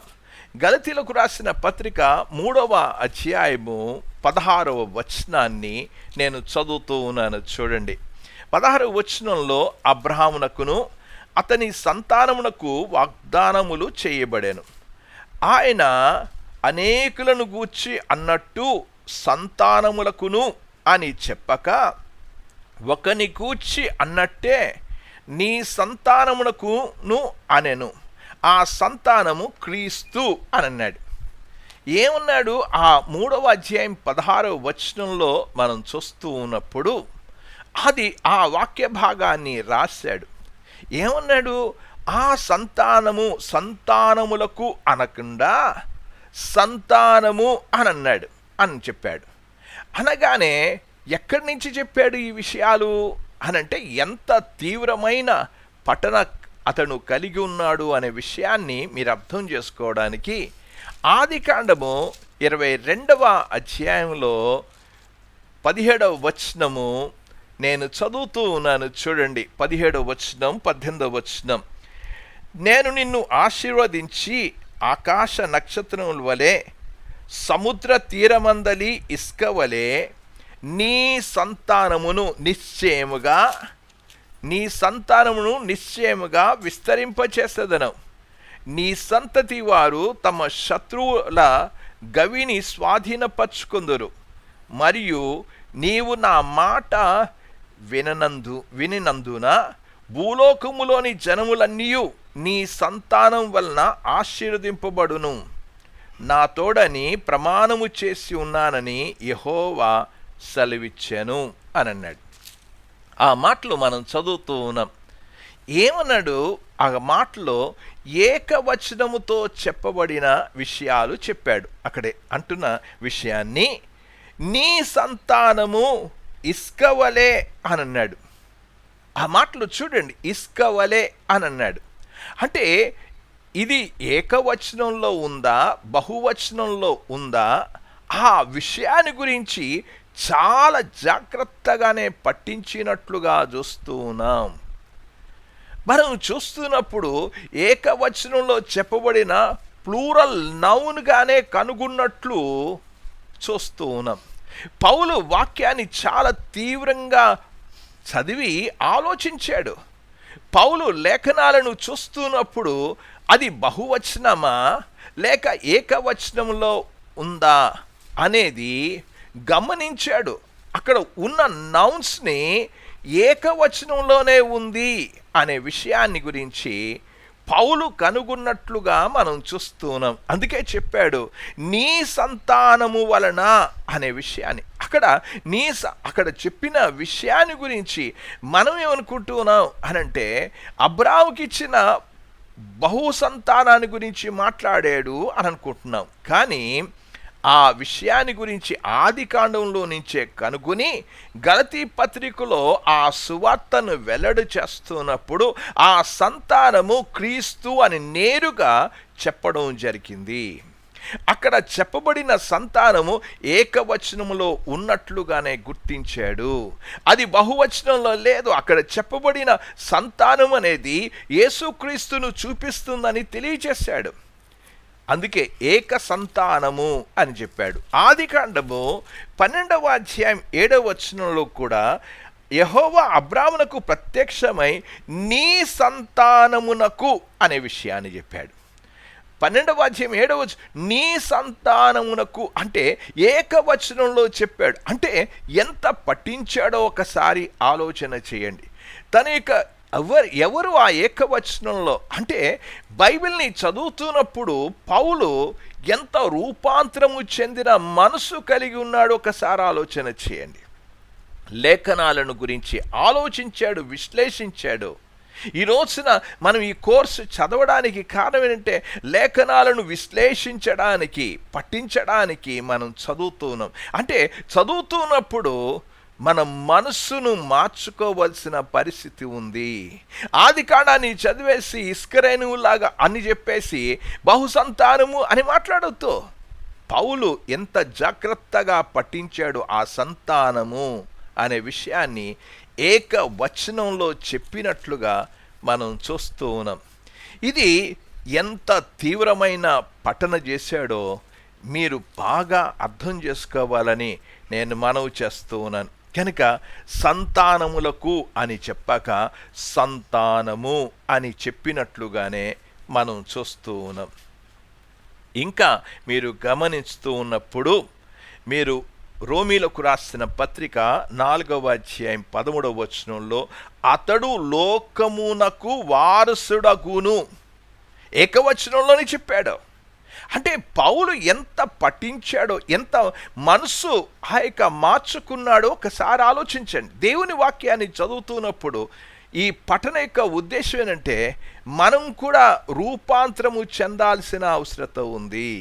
గలతీలకు రాసిన పత్రిక 3వ అధ్యాయము 16వ వచనాన్ని నేను చదువుతూ ఉన్నాను. చూడండి, 16వ వచనంలో, అబ్రహామునకును అతని సంతానమునకు వాగ్దానములు చేయబడెను. ఆయన అనేకులను గూర్చి అన్నట్టు సంతానములకును అని చెప్పక ఒకని గూర్చి అన్నట్టే నీ సంతానమునకును అనెను. ఆ సంతానము క్రీస్తు అని అన్నాడు. ఏమన్నాడు? ఆ 3వ అధ్యాయం 16వ వచనంలో మనం చూస్తూ ఉన్నప్పుడు అది ఆ వాక్య భాగాన్ని రాశాడు. ఏమన్నాడు? ఆ సంతానములకు అనకుండా సంతానము అని అన్నాడు అని చెప్పాడు. అనగానే ఎక్కడి నుంచి చెప్పాడు ఈ విషయాలు అనంటే ఎంత తీవ్రమైన పఠన అతను కలిగి ఉన్నాడు అనే విషయాన్ని మీరు అర్థం చేసుకోవడానికి ఆదికాండము 22వ అధ్యాయంలో 17వ వచనము నేను చదువుతూ ఉన్నాను, చూడండి 17వ వచనం 18వ వచనం. నేను నిన్ను ఆశీర్వదించి ఆకాశ నక్షత్రముల వలె సముద్ర తీరమందలి ఇసుక వలె నీ సంతానమును నిశ్చయముగా విస్తరింపచేసేదను. నీ సంతతి వారు తమ శత్రువుల గవిని స్వాధీనపరుచుకొందురు. మరియు నీవు నా మాట వినినందున భూలోకములోని జనములన్నీయు నీ సంతానం వలన ఆశీర్వదింపబడును. నా తోడని ప్రమాణము చేసి ఉన్నానని యెహోవా సెలవిచ్చాను అని అన్నాడు. ఆ మాటలు మనం చదువుతూ ఉన్నాం. ఏమన్నాడు? ఆ మాటలో ఏకవచనముతో చెప్పబడిన విషయాలు చెప్పాడు. అక్కడే అంటున్న విషయాన్ని నీ సంతానము ఇసుక వలె అని అన్నాడు. ఆ మాటలు చూడండి, ఇసుక వలె అని అన్నాడు. అంటే ఇది ఏకవచనంలో ఉందా, బహువచనంలో ఉందా? ఆ విషయాన్ని గురించి చాలా జాగ్రత్తగానే పట్టించినట్లుగా చూస్తూ ఉన్నాం. మనం చూస్తున్నప్పుడు ఏకవచనంలో చెప్పబడిన ప్లూరల్ నౌన్గానే కనుగొన్నట్లు చూస్తూ ఉన్నాం. పౌలు వాక్యాన్ని చాలా తీవ్రంగా చదివి ఆలోచించాడు. పౌలు లేఖనాలను చూస్తున్నప్పుడు అది బహువచనమా లేక ఏకవచనంలో ఉందా అనేది గమనించాడు. అక్కడ ఉన్న నౌన్స్ని ఏకవచనంలోనే ఉంది అనే విషయాన్ని గురించి పౌలు కనుగొన్నట్లుగా మనం చూస్తున్నాం. అందుకే చెప్పాడు నీ సంతానము వలన అనే విషయాన్ని. అక్కడ చెప్పిన విషయాన్ని గురించి మనం ఏమనుకుంటున్నాం అనంటే అబ్రాముకి ఇచ్చిన బహు సంతానాన్ని గురించి మాట్లాడాడు అని అనుకుంటున్నాం. కానీ ఆ విషయాన్ని గురించి ఆది కాండంలో నుంచే కనుగొని గలతీ పత్రికలో ఆ సువార్తను వెల్లడి చేస్తున్నప్పుడు ఆ సంతానము క్రీస్తు అని నేరుగా చెప్పడం జరిగింది. అక్కడ చెప్పబడిన సంతానము ఏకవచనములో ఉన్నట్లుగానే గుర్తించాడు. అది బహువచనంలో లేదు. అక్కడ చెప్పబడిన సంతానం అనేది యేసుక్రీస్తును చూపిస్తుందని తెలియజేశాడు. అందుకే ఏక సంతానము అని చెప్పాడు. ఆది కాండము 12వ అధ్యాయం 7వ వచనంలో కూడా యెహోవా అబ్రామునకు ప్రత్యక్షమై నీ సంతానమునకు అనే విషయాన్ని చెప్పాడు. 12వ అధ్యాయం 7వ వచనం నీ సంతానమునకు అంటే ఏకవచనంలో చెప్పాడు. అంటే ఎంత పఠించాడో ఒకసారి ఆలోచన చేయండి. తన యొక్క ఎవరు ఆ ఏకవచనంలో అంటే బైబిల్ని చదువుతున్నప్పుడు పౌలు ఎంత రూపాంతరము చెందిన మనసు కలిగి ఉన్నాడో ఒకసారి ఆలోచన చేయండి. లేఖనాలను గురించి ఆలోచించాడు, విశ్లేషించాడు. ఈ రోజున మనం ఈ కోర్సు చదవడానికి కారణం ఏంటంటే లేఖనాలను విశ్లేషించడానికి, పఠించడానికి మనం చదువుతున్నాం. అంటే చదువుతున్నప్పుడు మన మనస్సును మార్చుకోవలసిన పరిస్థితి ఉంది. ఆది కాండాన్ని చదివేసి ఇస్కరేణువులాగా అని చెప్పేసి బహుసంతానము అని మాట్లాడొద్దు. పౌలు ఎంత జాగ్రత్తగా పఠించాడు ఆ సంతానము అనే విషయాన్ని ఏకవచనంలో చెప్పినట్లుగా మనం చూస్తూ ఉన్నాం. ఇది ఎంత తీవ్రమైన పఠన చేశాడో మీరు బాగా అర్థం చేసుకోవాలని నేను మనవి చేస్తూ ఉన్నాను. కనుక సంతానములకు అని చెప్పక సంతానము అని చెప్పినట్లుగానే మనం చూస్తూ ఉన్నాం. ఇంకా మీరు గమనిస్తూ ఉన్నప్పుడు మీరు రోమీలకు రాసిన పత్రిక 4వ అధ్యాయం 13వ వచనంలో అతడు లోకమునకు వారసుడగును ఏకవచనంలోనే చెప్పాడు. అంటే పౌలు ఎంత పఠించాడో, ఎంత మనసు ఆ యొక్క మార్చుకున్నాడో ఒకసారి ఆలోచించండి. దేవుని వాక్యాన్ని చదువుతున్నప్పుడు ఈ పఠన యొక్క ఉద్దేశం ఏంటంటే మనం కూడా రూపాంతరము చెందాల్సిన అవసరత ఉంది.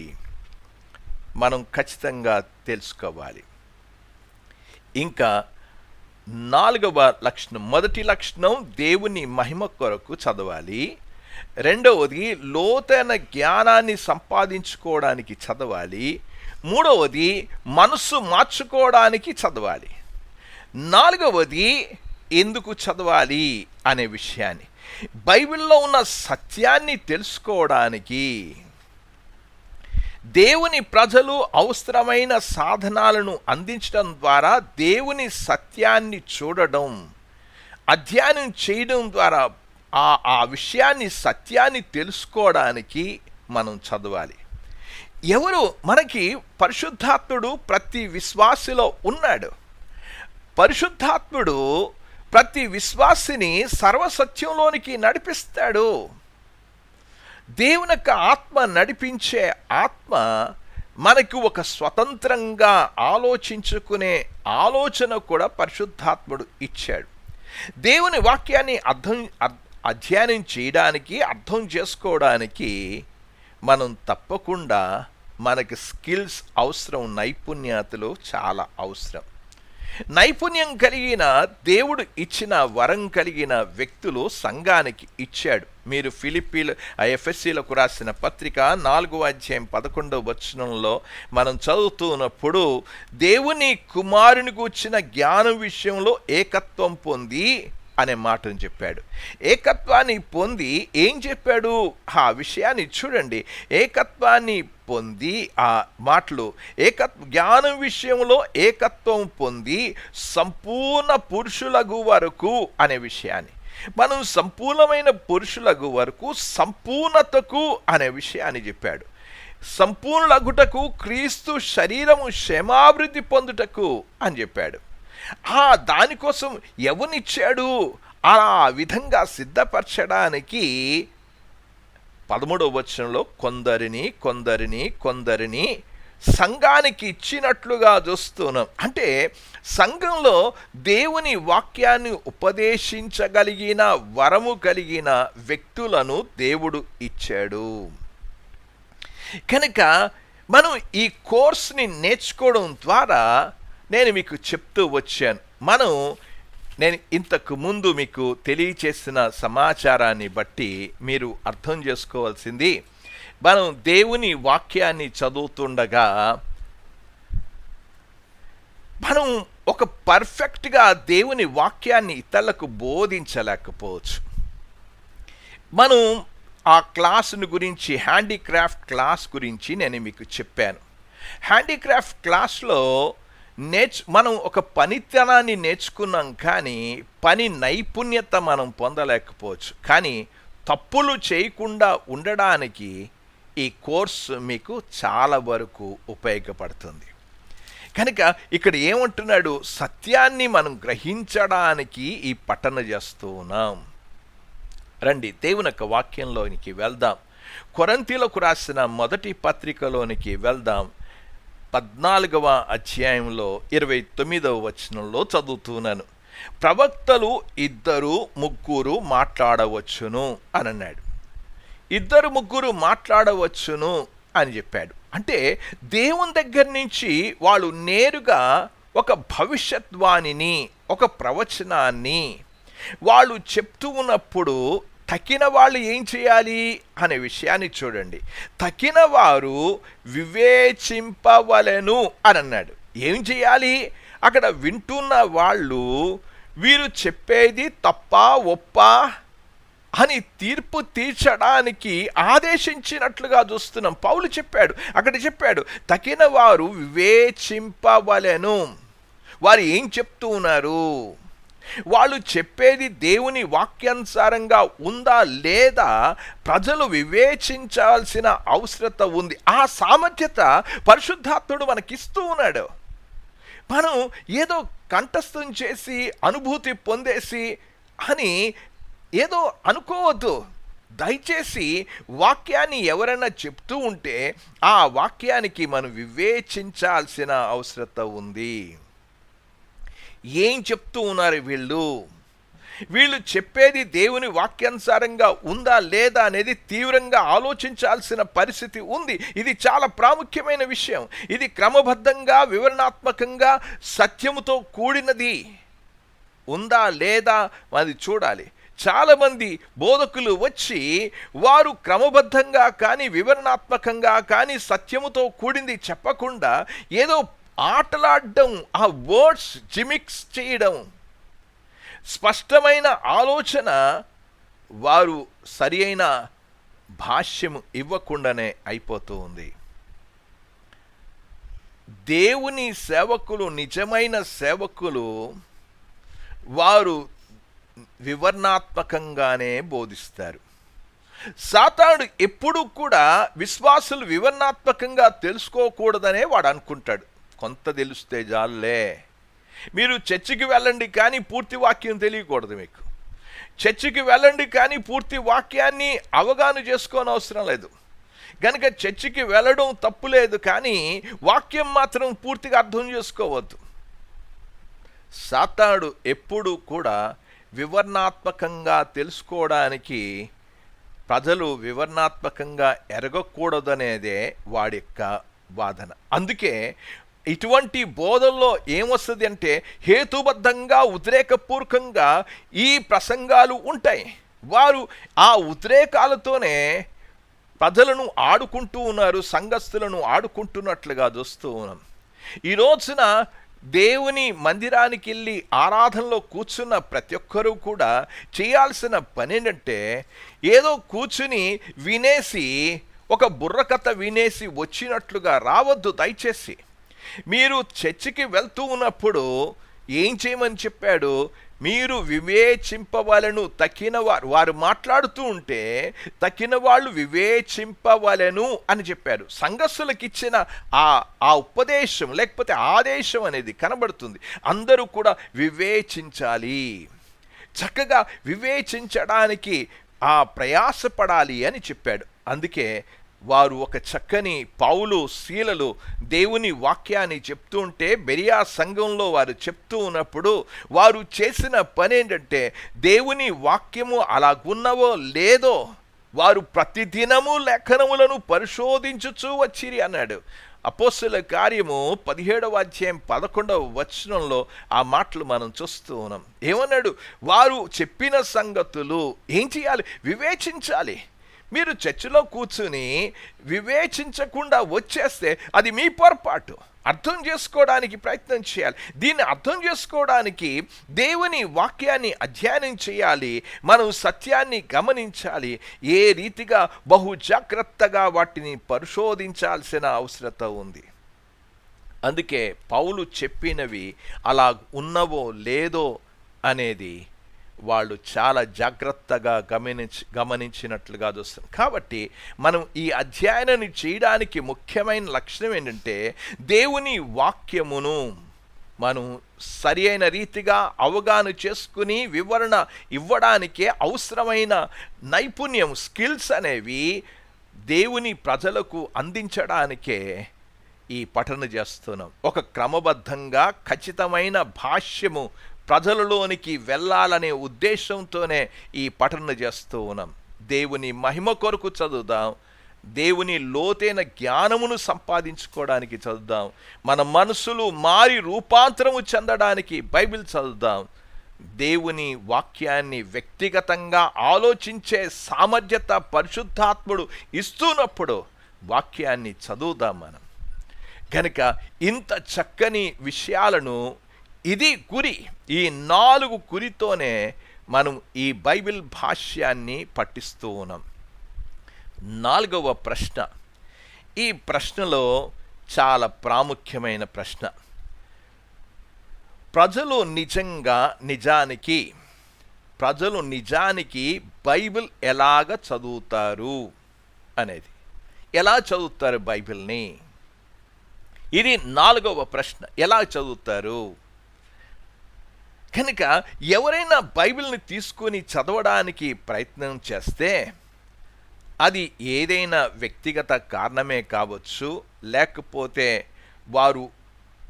మనం ఖచ్చితంగా తెలుసుకోవాలి. ఇంకా 4వ లక్షణం, మొదటి లక్షణం దేవుని మహిమ కొరకు చదవాలి. రెండవది లోతైన జ్ఞానాన్ని సంపాదించుకోవడానికి చదవాలి. మూడవది మనస్సు మార్చుకోవడానికి చదవాలి. నాలుగవది ఎందుకు చదవాలి అనే విషయాన్ని, బైబిల్లో ఉన్న సత్యాన్ని తెలుసుకోవడానికి దేవుని ప్రజలు అవసరమైన సాధనాలను అందించడం ద్వారా దేవుని సత్యాన్ని చూడడం, అధ్యయనం చేయడం ద్వారా ఆ విషయాన్ని, సత్యాన్ని తెలుసుకోవడానికి మనం చదవాలి. ఎవరు మనకి పరిశుద్ధాత్ముడు ప్రతి విశ్వాసిలో ఉన్నాడు. పరిశుద్ధాత్ముడు ప్రతి విశ్వాసిని సర్వసత్యంలోనికి నడిపిస్తాడు. దేవుని యొక్క ఆత్మ నడిపించే ఆత్మ మనకు ఒక స్వతంత్రంగా ఆలోచించుకునే ఆలోచన కూడా పరిశుద్ధాత్ముడు ఇచ్చాడు. దేవుని వాక్యాన్ని అధ్యయనం చేయడానికి, అర్థం చేసుకోవడానికి మనం తప్పకుండా మనకి స్కిల్స్ అవసరం, నైపుణ్యతలు చాలా అవసరం. నైపుణ్యం కలిగిన, దేవుడు ఇచ్చిన వరం కలిగిన వ్యక్తులు సంఘానికి ఇచ్చాడు. మీరు ఎఫెసీలకు రాసిన పత్రిక 4:11 మనం చదువుతున్నప్పుడు, దేవుని కుమారుని గూర్చిన జ్ఞానం విషయంలో ఏకత్వం పొంది అనే మాటను చెప్పాడు. ఏకత్వాన్ని పొంది ఏం చెప్పాడు? ఆ విషయాన్ని చూడండి. ఏకత్వాన్ని పొంది, ఆ మాటలు జ్ఞానం విషయంలో ఏకత్వం పొంది సంపూర్ణ పురుషులగు వరకు అనే విషయాన్ని, మనం సంపూర్ణమైన పురుషులగు వరకు, సంపూర్ణతకు అనే విషయాన్ని చెప్పాడు. సంపూర్ణలగుటకు క్రీస్తు శరీరము క్షేమాభివృద్ధి పొందుటకు అని చెప్పాడు. దానికోసం ఎవరినిచ్చాడు? ఆ విధంగా సిద్ధపరచడానికి 13వ కొందరిని సంఘానికి ఇచ్చినట్లుగా చూస్తున్నాం. అంటే సంఘంలో దేవుని వాక్యాన్ని ఉపదేశించగలిగిన వరము కలిగిన వ్యక్తులను దేవుడు ఇచ్చాడు. కనుక మనం ఈ కోర్స్ని నేర్చుకోవడం ద్వారా, నేను మీకు చెప్తూ వచ్చాను, నేను ఇంతకు ముందు మీకు తెలియచేసిన సమాచారాన్ని బట్టి మీరు అర్థం చేసుకోవాల్సింది, మనం దేవుని వాక్యాన్ని చదువుతుండగా మనం ఒక పర్ఫెక్ట్గా దేవుని వాక్యాన్ని ఇతరులకు బోధించలేకపోవచ్చు. మనం ఆ క్లాసును గురించి, హ్యాండీక్రాఫ్ట్ క్లాస్ గురించి నేను మీకు చెప్పాను. హ్యాండీక్రాఫ్ట్ క్లాస్లో మనం ఒక పనితనాన్ని నేర్చుకున్నాం, కానీ పని నైపుణ్యత మనం పొందలేకపోవచ్చు. కానీ తప్పులు చేయకుండా ఉండడానికి ఈ కోర్సు మీకు చాలా వరకు ఉపయోగపడుతుంది. కనుక ఇక్కడ ఏమంటున్నాడు? సత్యాన్ని మనం గ్రహించడానికి ఈ పఠన చేస్తూ ఉన్నాం. రండి దేవుని యొక్క వాక్యంలోనికి వెళ్దాం. కొరింథీయులకు రాసిన మొదటి పత్రికలోనికి వెళ్దాం. 14వ అధ్యాయంలో 29వ వచనంలో చదువుతున్నాను. ప్రవక్తలు 2-3 మాట్లాడవచ్చును అని అన్నాడు. 2-3 మాట్లాడవచ్చును అని చెప్పాడు. అంటే దేవుని దగ్గర నుంచి వాళ్ళు నేరుగా ఒక భవిష్యత్వాణిని, ఒక ప్రవచనాన్ని వాళ్ళు చెప్తూ ఉన్నప్పుడు తక్కిన వాళ్ళు ఏం చేయాలి అనే విషయాన్ని చూడండి. తక్కిన వారు వివేచింపవలెను అని అన్నాడు. ఏం చేయాలి? అక్కడ వింటున్న వాళ్ళు వీరు చెప్పేది తప్పా ఒప్పా అని తీర్పు తీర్చడానికి ఆదేశించినట్లుగా చూస్తున్నాం. పౌలు చెప్పాడు, అక్కడ చెప్పాడు, తక్కిన వారు వివేచింపవలెను. వారు ఏం చెప్తూ ఉన్నారు? వాళ్ళు చెప్పేది దేవుని వాక్యానుసారంగా ఉందా లేదా ప్రజలు వివేచించాల్సిన అవసరత ఉంది. ఆ సామర్థ్యత పరిశుద్ధాత్ముడు మనకిస్తూ ఉన్నాడు. మనం ఏదో కంఠస్థం చేసి అనుభూతి పొందేసి అని ఏదో అనుకోవద్దు. దయచేసి వాక్యాన్ని ఎవరైనా చెప్తూ ఉంటే ఆ వాక్యానికి మనం వివేచించాల్సిన అవసరత ఉంది. ఏం చెప్తూ ఉన్నారు వీళ్ళు చెప్పేది దేవుని వాక్యానుసారంగా ఉందా లేదా అనేది తీవ్రంగా ఆలోచించాల్సిన పరిస్థితి ఉంది. ఇది చాలా ప్రాముఖ్యమైన విషయం. ఇది క్రమబద్ధంగా, వివరణాత్మకంగా, సత్యముతో కూడినది ఉందా లేదా అది చూడాలి. చాలామంది బోధకులు వచ్చి వారు క్రమబద్ధంగా కానీ, వివరణాత్మకంగా కానీ, సత్యముతో కూడింది చెప్పకుండా ఏదో ఆటలాడడం, ఆ వర్డ్స్ జిమిక్స్ చేయడం, స్పష్టమైన ఆలోచన, వారు సరి అయిన భాష్యము ఇవ్వకుండానే అయిపోతూ ఉంది. దేవుని సేవకులు, నిజమైన సేవకులు, వారు వివరణాత్మకంగానే బోధిస్తారు. సాతానుడు ఎప్పుడూ కూడా విశ్వాసులు వివరణాత్మకంగా తెలుసుకోకూడదనే వాడు అనుకుంటాడు. కొంత తెలిస్తే జాలే, మీరు చర్చికి వెళ్ళండి కానీ పూర్తి వాక్యం తెలియకూడదు, మీకు చర్చికి వెళ్ళండి కానీ పూర్తి వాక్యాన్ని అవగాహన చేసుకోని అవసరం లేదు, కనుక చర్చికి వెళ్ళడం తప్పులేదు, కానీ వాక్యం మాత్రం పూర్తిగా అర్థం చేసుకోవద్దు. సాతానుడు ఎప్పుడూ కూడా వివరణాత్మకంగా తెలుసుకోవడానికి, ప్రజలు వివరణాత్మకంగా ఎరగకూడదనేదే వాడి యొక్క వాదన. అందుకే ఇటువంటి బోధల్లో ఏమొస్తుంది అంటే హేతుబద్ధంగా, ఉద్రేకపూర్వకంగా ఈ ప్రసంగాలు ఉంటాయి. వారు ఆ ఉద్రేకాలతోనే ప్రజలను ఆడుకుంటూ ఉన్నారు, సంఘస్థులను ఆడుకుంటున్నట్లుగా చూస్తూ ఉన్నాం. ఈ రోజున దేవుని మందిరానికి వెళ్ళి ఆరాధనలో కూర్చున్న ప్రతి ఒక్కరూ కూడా చేయాల్సిన పని ఏంటంటే, ఏదో కూర్చుని వినేసి, ఒక బుర్రకథ వినేసి వచ్చినట్లుగా రావద్దు. దయచేసి మీరు చర్చికి వెళ్తూ ఉన్నప్పుడు ఏం చేయమని చెప్పాడు? మీరు వివేచింపవలను, తక్కిన వారు మాట్లాడుతూ ఉంటే తక్కిన వాళ్ళు వివేచింపవలను అని చెప్పారు. సంఘస్థులకు ఇచ్చిన ఆ ఉపదేశం లేకపోతే ఆదేశం అనేది కనబడుతుంది. అందరూ కూడా వివేచించాలి, చక్కగా వివేచించడానికి ప్రయాసపడాలి అని చెప్పాడు. అందుకే వారు ఒక చక్కని పౌలు, శీలలు దేవుని వాక్యాన్ని చెప్తూ ఉంటే, బెరియా సంఘంలో వారు చెప్తూ ఉన్నప్పుడు వారు చేసిన పని ఏంటంటే, దేవుని వాక్యము అలాగున్నవో లేదో వారు ప్రతిదినము లేఖనములను పరిశోధించుచూ వచ్చిరి అన్నాడు. అపోస్తలుల కార్యము 17వ అధ్యాయం 11వ వచనంలో ఆ మాటలు మనం చూస్తూ ఉన్నాం. ఏమన్నాడు? వారు చెప్పిన సంగతులు ఏం చేయాలి? వివేచించాలి. మీరు చర్చిలో కూర్చుని వివేచించకుండా వచ్చేస్తే అది మీ పొరపాటు. అర్థం చేసుకోవడానికి ప్రయత్నం చేయాలి. దీన్ని అర్థం చేసుకోవడానికి దేవుని వాక్యాన్ని అధ్యయనం చేయాలి. మనం సత్యాన్ని గమనించాలి. ఏ రీతిగా బహు జాగ్రత్తగా వాటిని పరిశోధించాల్సిన అవసరత ఉంది. అందుకే పౌలు చెప్పినవి అలా ఉన్నవో లేదో అనేది వాళ్ళు చాలా జాగ్రత్తగా గమనించినట్లుగా చూస్తాం. కాబట్టి మనం ఈ అధ్యయనాన్ని చేయడానికి ముఖ్యమైన లక్షణం ఏంటంటే, దేవుని వాక్యమును మనం సరి అయిన రీతిగా అవగాహన చేసుకుని వివరణ ఇవ్వడానికే అవసరమైన నైపుణ్యం, స్కిల్స్ అనేవి దేవుని ప్రజలకు అందించడానికే ఈ పఠన చేస్తున్నాం. ఒక క్రమబద్ధంగా ఖచ్చితమైన భాష్యము ప్రజలలోనికి వెళ్ళాలనే ఉద్దేశంతోనే ఈ పఠన చేస్తూ ఉన్నాం. దేవుని మహిమ కొరకు చదువుదాం, దేవుని లోతైన జ్ఞానమును సంపాదించుకోవడానికి చదువుదాం, మన మనసులు మారి రూపాంతరము చెందడానికి బైబిల్ చదువుదాం. దేవుని వాక్యాన్ని వ్యక్తిగతంగా ఆలోచించే సామర్థ్యత పరిశుద్ధాత్ముడు ఇస్తున్నప్పుడు వాక్యాన్ని చదువుదాం మనం. కనుక ఇంత చక్కని విషయాలను, ఇది గురి, ఈ 4 గురితోనే మనం ఈ బైబిల్ భాష్యాన్ని పఠిస్తూ ఉన్నాం. 4వ ప్రశ్న, ఈ ప్రశ్నలో చాలా ప్రాముఖ్యమైన ప్రశ్న. ప్రజలు నిజానికి బైబిల్ ఎలాగ చదువుతారు అనేది. ఎలా చదువుతారు బైబిల్ని? ఇది 4వ ప్రశ్న. ఎలా చదువుతారు? కనుక ఎవరైనా బైబిల్ని తీసుకొని చదవడానికి ప్రయత్నం చేస్తే అది ఏదైనా వ్యక్తిగత కారణమే కావచ్చు, లేకపోతే వారు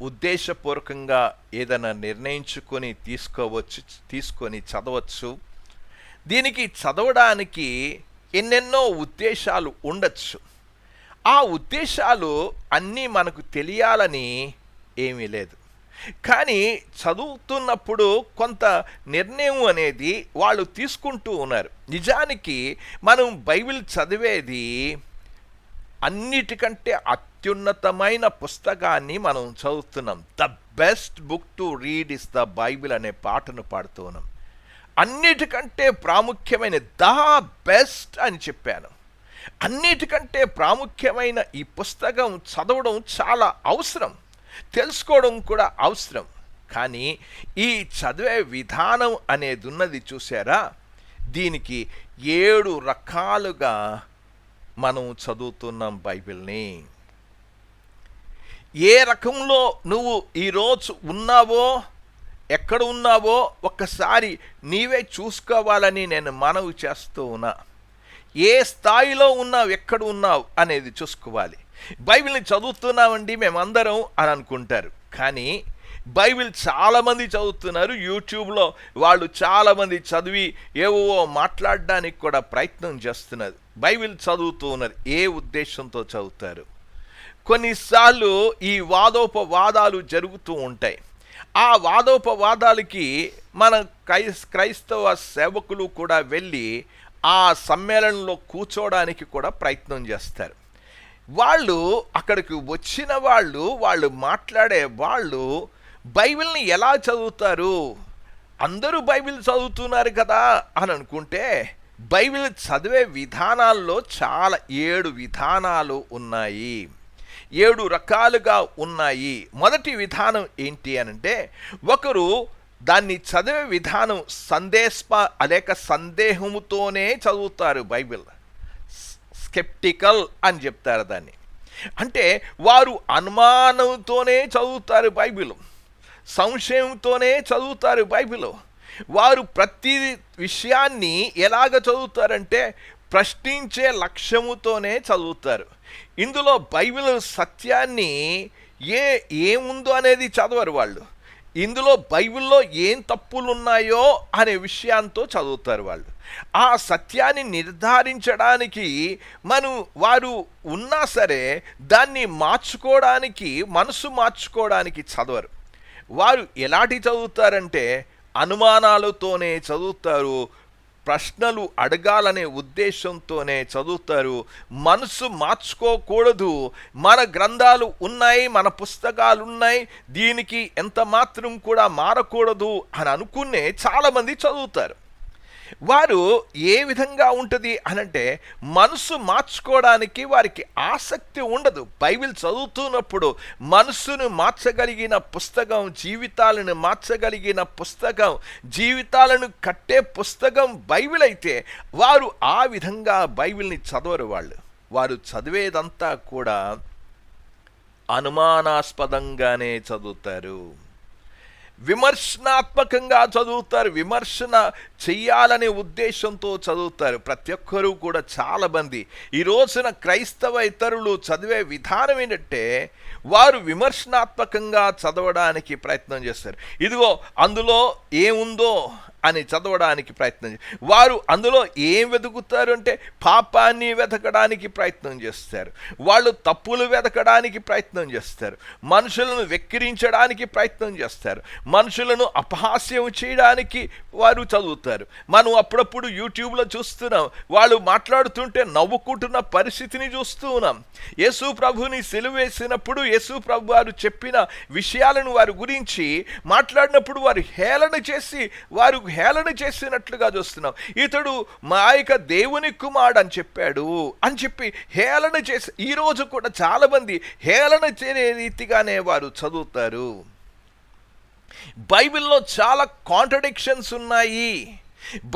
ఉద్దేశపూర్వకంగా ఏదైనా నిర్ణయించుకొని తీసుకొని చదవచ్చు. దీనికి చదవడానికి ఎన్నెన్నో ఉద్దేశాలు ఉండొచ్చు. ఆ ఉద్దేశాలు అన్నీ మనకు తెలియాలని ఏమీ లేదు. కానీ చదువుతున్నప్పుడు కొంత నిర్ణయం అనేది వాళ్ళు తీసుకుంటూ ఉన్నారు. నిజానికి మనం బైబిల్ చదివేది అన్నిటికంటే అత్యున్నతమైన పుస్తకాన్ని మనం చదువుతున్నాం. The best book to read is the Bible అనే పాటను పాడుతూ ఉన్నాం. అన్నిటికంటే ప్రాముఖ్యమైన ద బెస్ట్ అని చెప్పాను. అన్నిటికంటే ప్రాముఖ్యమైన ఈ పుస్తకం చదవడం చాలా అవసరం, తెలుసుకోవడం కూడా అవసరం. కానీ ఈ చదివే విధానం అనేది ఉన్నది చూసారా, దీనికి 7 రకాలుగా మనం చదువుతున్నాం బైబిల్ని. ఏ రకంలో నువ్వు ఈరోజు ఉన్నావో, ఎక్కడ ఉన్నావో ఒక్కసారి నీవే చూసుకోవాలని నేను మనవి చేస్తూ ఉన్నా. ఏ స్థాయిలో ఉన్నావు, ఎక్కడ ఉన్నావు అనేది చూసుకోవాలి. బైబిల్ని చదువుతున్నామండి మేమందరం అని అనుకుంటారు, కానీ బైబిల్ చాలామంది చదువుతున్నారు. యూట్యూబ్లో వాళ్ళు చాలామంది చదివి ఏవో మాట్లాడడానికి కూడా ప్రయత్నం చేస్తున్నారు. బైబిల్ చదువుతూ ఉన్నారు, ఏ ఉద్దేశంతో చదువుతారు? కొన్నిసార్లు ఈ వాదోపవాదాలు జరుగుతూ ఉంటాయి. ఆ వాదోపవాదాలకి మన క్రైస్తవ సేవకులు కూడా వెళ్ళి ఆ సమ్మేళనంలో కూర్చోవడానికి కూడా ప్రయత్నం చేస్తారు. వాళ్ళు అక్కడికి వచ్చిన వాళ్ళు మాట్లాడే వాళ్ళు బైబిల్ని ఎలా చదువుతారు? అందరూ బైబిల్ చదువుతున్నారు కదా అని అనుకుంటే, బైబిల్ చదివే విధానాల్లో చాలా 7 విధానాలు ఉన్నాయి, 7 రకాలుగా ఉన్నాయి. మొదటి విధానం ఏంటి అనంటే, ఒకరు దాన్ని చదివే విధానం అనేక సందేహముతోనే చదువుతారు బైబిల్. స్కెప్టికల్ అని చెప్తారు దాన్ని. అంటే వారు అనుమానంతోనే చదువుతారు బైబిల్, సంశయంతోనే చదువుతారు బైబిల్. వారు ప్రతి విషయాన్ని ఎలాగ చదువుతారంటే ప్రశ్నించే లక్ష్యముతోనే చదువుతారు. ఇందులో బైబిల్ సత్యాన్ని ఏముందో అనేది చదవరు వాళ్ళు. ఇందులో బైబిల్లో ఏం తప్పులు ఉన్నాయో అనే విషయంతో చదువుతారు వాళ్ళు. ఆ సత్యాన్ని నిర్ధారించడానికి వారు ఉన్నా సరే దాన్ని మార్చుకోవడానికి, మనసు మార్చుకోవడానికి చదవరు. వారు ఎలాంటి చదువుతారంటే అనుమానాలతోనే చదువుతారు, ప్రశ్నలు అడగాలనే ఉద్దేశంతోనే చదువుతారు. మనసు మార్చుకోకూడదు, మన గ్రంథాలు ఉన్నాయి, మన పుస్తకాలు ఉన్నాయి, దీనికి ఎంత మాత్రం కూడా మారకూడదు అని అనుకునే చాలామంది చదువుతారు. వారు ఏ విధంగా ఉంటుంది అనంటే మనసు మార్చుకోవడానికి వారికి ఆసక్తి ఉండదు. బైబిల్ చదువుతున్నప్పుడు మనసును మార్చగలిగిన పుస్తకం, జీవితాలను మార్చగలిగిన పుస్తకం, జీవితాలను కట్టే పుస్తకం బైబిల్ అయితే వారు ఆ విధంగా బైబిల్ని చదవరు. వారు చదివేదంతా కూడా అనుమానాస్పదంగానే చదువుతారు, విమర్శనాత్మకంగా చదువుతారు, విమర్శన చెయ్యాలనే ఉద్దేశంతో చదువుతారు. ప్రతి ఒక్కరూ కూడా చాలామంది ఈ రోజున క్రైస్తవ ఇతరులు చదివే విధానం ఏంటంటే వారు విమర్శనాత్మకంగా చదవడానికి ప్రయత్నం చేస్తారు. ఇదిగో అందులో ఏముందో అని చదవడానికి ప్రయత్నం వారు అందులో ఏం వెతుకుతారు అంటే పాపాన్ని వెతకడానికి ప్రయత్నం చేస్తారు, వాళ్ళు తప్పులు వెతకడానికి ప్రయత్నం చేస్తారు, మనుషులను వెక్కిరించడానికి ప్రయత్నం చేస్తారు, మనుషులను అపహాస్యం చేయడానికి వారు చదువుతారు. మనం అప్పుడప్పుడు యూట్యూబ్లో చూస్తున్నాం, వాళ్ళు మాట్లాడుతుంటే నవ్వుకుంటున్న పరిస్థితిని చూస్తూ ఉన్నాం. యేసు ప్రభుని సిలువేసినప్పుడు యేసు ప్రభు వారు చెప్పిన విషయాలను వారి గురించి మాట్లాడినప్పుడు వారు హేళన చేసినట్లుగా చూస్తున్నాం. ఇతడు మా యొక్క దేవుని కుమారుడు అని చెప్పాడు అని చెప్పి హేళన చేసి, ఈరోజు కూడా చాలామంది హేళన చేసే రీతిగానే వారు చదువుతారు. బైబిల్లో చాలా కాంట్రడిక్షన్స్ ఉన్నాయి,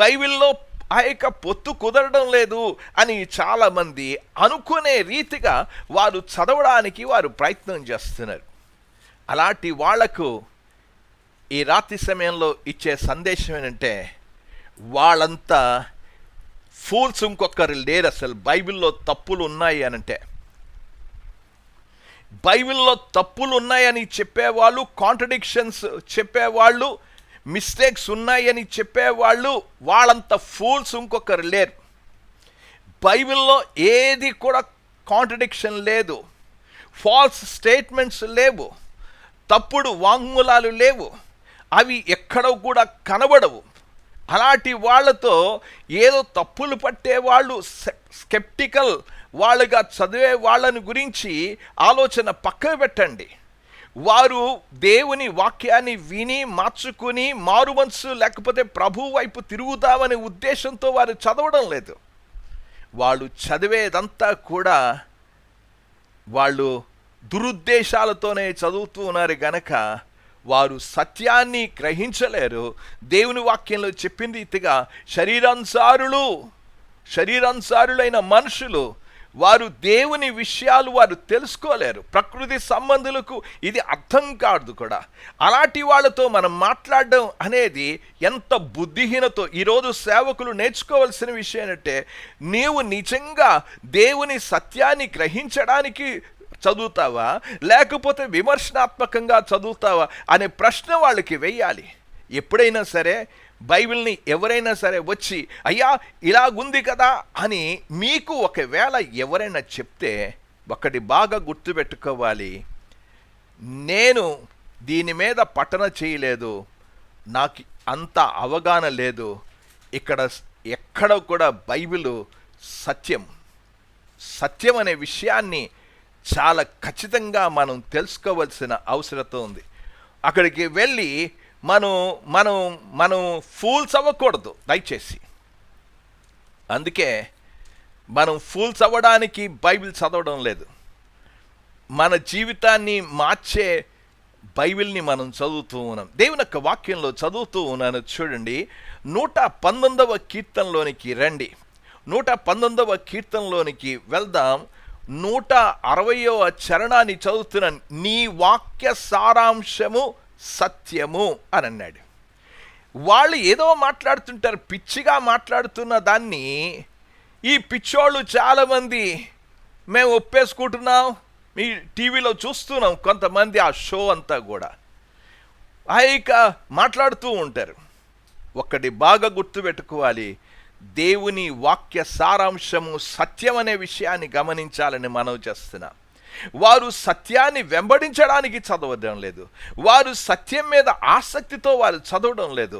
బైబిల్లో ఆ యొక్క పొత్తు కుదరడం లేదు అని చాలామంది అనుకునే రీతిగా వారు చదవడానికి వారు ప్రయత్నం చేస్తున్నారు. అలాంటి వాళ్లకు ఈ రాత్రి సమయంలో ఇచ్చే సందేశం ఏంటంటే, వాళ్ళంతా ఫూల్స్, ఇంకొకరు లేరు. అసలు బైబిల్లో తప్పులు ఉన్నాయి అనంటే, బైబిల్లో తప్పులు ఉన్నాయని చెప్పేవాళ్ళు, కాంట్రడిక్షన్స్ చెప్పేవాళ్ళు, మిస్టేక్స్ ఉన్నాయని చెప్పేవాళ్ళు, వాళ్ళంత ఫూల్స్ ఇంకొకరు లేరు. బైబిల్లో ఏది కూడా కాంట్రడిక్షన్ లేదు, ఫాల్స్ స్టేట్మెంట్స్ లేవు, తప్పుడు వాంగ్మూలాలు లేవు, అవి ఎక్కడ కూడా కనబడవు. అలాంటి వాళ్ళతో ఏదో తప్పులు పట్టేవాళ్ళు, స్కెప్టికల్ వాళ్ళుగా చదివే వాళ్ళని గురించి ఆలోచన పక్కన పెట్టండి. వారు దేవుని వాక్యాన్ని విని మార్చుకుని మారుమనసు లేకపోతే ప్రభు వైపు తిరుగుతామనే ఉద్దేశంతో వారు చదవడం లేదు. వాళ్ళు చదివేదంతా కూడా వాళ్ళు దురుద్దేశాలతోనే చదువుతూ ఉన్నారు గనక వారు సత్యాన్ని గ్రహించలేరు. దేవుని వాక్యంలో చెప్పిన రీతిగా శరీరానుసారులైన మనుషులు వారు దేవుని విషయాలు వారు తెలుసుకోలేరు. ప్రకృతి సంబంధులకు ఇది అర్థం కాదు కూడా. అలాంటి వాళ్ళతో మనం మాట్లాడడం అనేది ఎంత బుద్ధిహీనతో. ఈరోజు సేవకులు నేర్చుకోవాల్సిన విషయం ఏంటంటే, నీవు నిజంగా దేవుని సత్యాన్ని గ్రహించడానికి చదువుతావా లేకపోతే విమర్శనాత్మకంగా చదువుతావా అనే ప్రశ్న వాళ్ళకి వెయ్యాలి. ఎప్పుడైనా సరే బైబిల్ని ఎవరైనా సరే వచ్చి అయ్యా ఇలాగుంది కదా అని మీకు ఒకవేళ ఎవరైనా చెప్తే ఒకటి బాగా గుర్తుపెట్టుకోవాలి, నేను దీని మీద పఠన చేయలేదు, నాకు అంత అవగాహన లేదు. ఎక్కడ కూడా బైబిలు సత్యం అనే విషయాన్ని చాలా ఖచ్చితంగా మనం తెలుసుకోవాల్సిన అవసరం ఉంది. అక్కడికి వెళ్ళి మనం ఫూల్స్ అవ్వకూడదు దయచేసి. అందుకే మనం ఫూల్స్ అవ్వడానికి బైబిల్ చదవడం లేదు. మన జీవితాన్ని మార్చే బైబిల్ని మనం చదువుతూ ఉన్నాం. దేవుని యొక్క వాక్యంలో చదువుతూ ఉన్నాను చూడండి. 119వ కీర్తనలోనికి రండి. 119వ కీర్తనలోనికి వెళ్దాం. 160వ చరణాన్ని చదువుతున్నాను. నీ వాక్య సారాంశము సత్యము అని అన్నాడు. వాళ్ళు ఏదో మాట్లాడుతుంటారు, పిచ్చిగా మాట్లాడుతున్న దాన్ని ఈ పిచ్చోళ్ళు చాలామంది మేము ఒప్పేసుకుంటున్నాం. మీ టీవీలో చూస్తున్నాం కొంతమంది ఆ షో అంతా కూడా ఇక మాట్లాడుతూ ఉంటారు. ఒకటి బాగా గుర్తుపెట్టుకోవాలి, దేవుని వాక్య సారాంశము సత్యం అనే విషయాన్ని గమనించాలని మనవి చేస్తున్నాం. వారు సత్యాన్ని వెంబడించడానికి చదవడం లేదు. వారు సత్యం మీద ఆసక్తితో వారు చదవడం లేదు.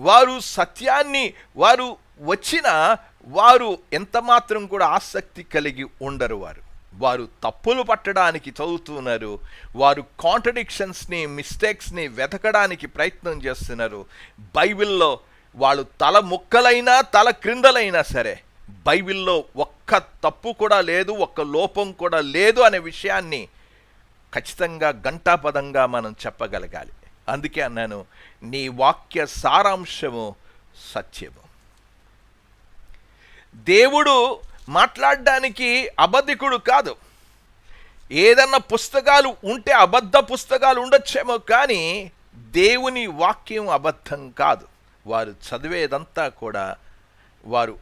వారు సత్యాన్ని వారు ఎంత మాత్రం కూడా ఆసక్తి కలిగి ఉండరు. వారు తప్పులు పట్టడానికి చదువుతున్నారు. వారు కాంట్రడిక్షన్స్ని, మిస్టేక్స్ని వెతకడానికి ప్రయత్నం చేస్తున్నారు. బైబిల్లో వాళ్ళు తల ముక్కలైనా తల క్రిందలైనా సరే బైబిల్లో ఒక్క తప్పు కూడా లేదు, ఒక్క లోపం కూడా లేదు అనే విషయాన్ని ఖచ్చితంగా ఘంటాపదంగా మనం చెప్పగలగాలి. అందుకే అన్నాను, నీ వాక్య సారాంశము సత్యము. దేవుడు మాట్లాడడానికి అబద్ధికుడు కాదు. ఏదన్నా పుస్తకాలు ఉంటే అబద్ధ పుస్తకాలు ఉండొచ్చేమో, కానీ దేవుని వాక్యం అబద్ధం కాదు. వారు చదివేదంతా కూడా వారు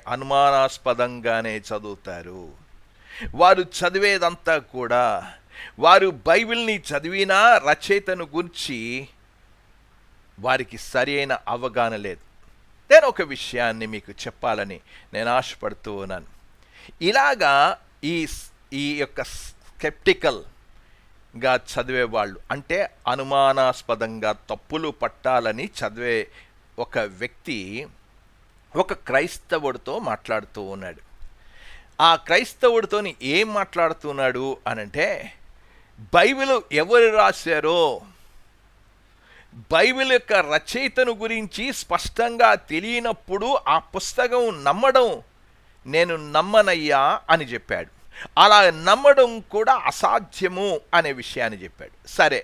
అనుమానాస్పదంగానే చదువుతారు. వారు చదివేదంతా కూడా వారు బైబిల్ని చదివినా రచయితను గురించి వారికి సరి అయిన అవగాహన లేదు. నేను ఒక విషయాన్ని మీకు చెప్పాలని నేను ఆశపడుతూ ఉన్నాను. ఇలాగా ఈ యొక్క స్కెప్టికల్గా చదివేవాళ్ళు, అంటే అనుమానాస్పదంగా తప్పులు పట్టాలని చదివే ఒక వ్యక్తి ఒక క్రైస్తవుడితో మాట్లాడుతూ ఉన్నాడు. ఆ క్రైస్తవుడితో ఏం మాట్లాడుతున్నాడు అనంటే, బైబిల్ ఎవరు రాశారో, బైబిల్ యొక్క రచయితను గురించి స్పష్టంగా తెలియనప్పుడు ఆ పుస్తకం నమ్మడం నేను నమ్మనయ్యా అని చెప్పాడు. అలా నమ్మడం కూడా అసాధ్యము అనే విషయాన్ని చెప్పాడు. సరే,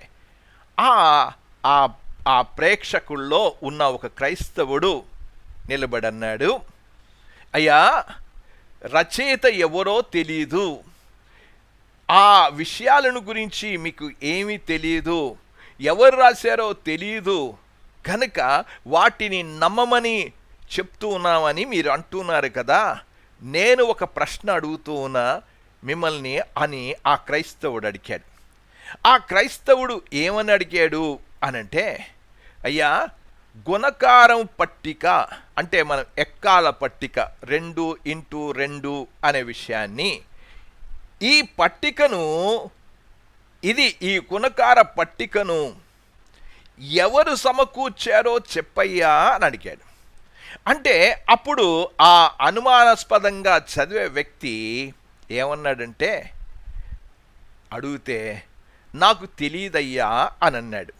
ఆ ప్రేక్షకుల్లో ఉన్న ఒక క్రైస్తవుడు నిలబడన్నాడు, అయ్యా రచయిత ఎవరో తెలీదు, ఆ విషయాలను గురించి మీకు ఏమీ తెలియదు, ఎవరు రాశారో తెలియదు, కనుక వాటిని నమ్మమని చెప్తూ ఉన్నామని మీరు అంటున్నారు కదా, నేను ఒక ప్రశ్న అడుగుతూ ఉన్నా మిమ్మల్ని అని ఆ క్రైస్తవుడు అడిగాడు. ఆ క్రైస్తవుడు ఏమని అడిగాడు అనంటే, అయ్యా గుణకారం పట్టిక అంటే మనం ఎక్కాల పట్టిక 2x2 అనే విషయాన్ని, ఈ పట్టికను ఈ గుణకార పట్టికను ఎవరు సమకూర్చారో చెప్పయ్యా అని అడిగాడు. అంటే అప్పుడు ఆ అనుమానాస్పదంగా చదివే వ్యక్తి ఏమన్నాడంటే, అడిగితే నాకు తెలియదయ్యా అని అన్నాడు.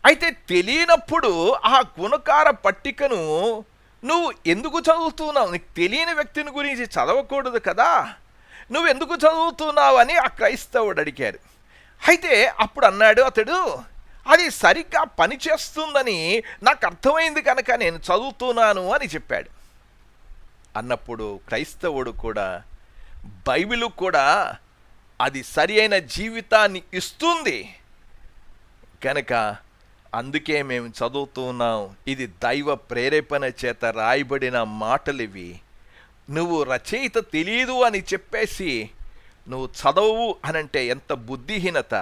అయితే తెలియనప్పుడు ఆ గుణకార పట్టికను నువ్వు ఎందుకు చదువుతున్నావు? నీకు తెలియని వ్యక్తిని గురించి చదవకూడదు కదా, నువ్వు ఎందుకు చదువుతున్నావు అని ఆ క్రైస్తవుడు అడిగారు. అయితే అప్పుడు అన్నాడు అతడు, అది సరిగ్గా పనిచేస్తుందని నాకు అర్థమైంది కనుక నేను చదువుతున్నాను అని చెప్పాడు. అన్నప్పుడు క్రైస్తవుడు కూడా, బైబిలు కూడా అది సరి అయిన జీవితాన్ని ఇస్తుంది కనుక అందుకే మేము చదువుతున్నాం, ఇది దైవ ప్రేరేపణ చేత రాయబడిన మాటలు ఇవి, నువ్వు రచయిత తెలియదు అని చెప్పేసి నువ్వు చదవవు అనంటే ఎంత బుద్ధిహీనత.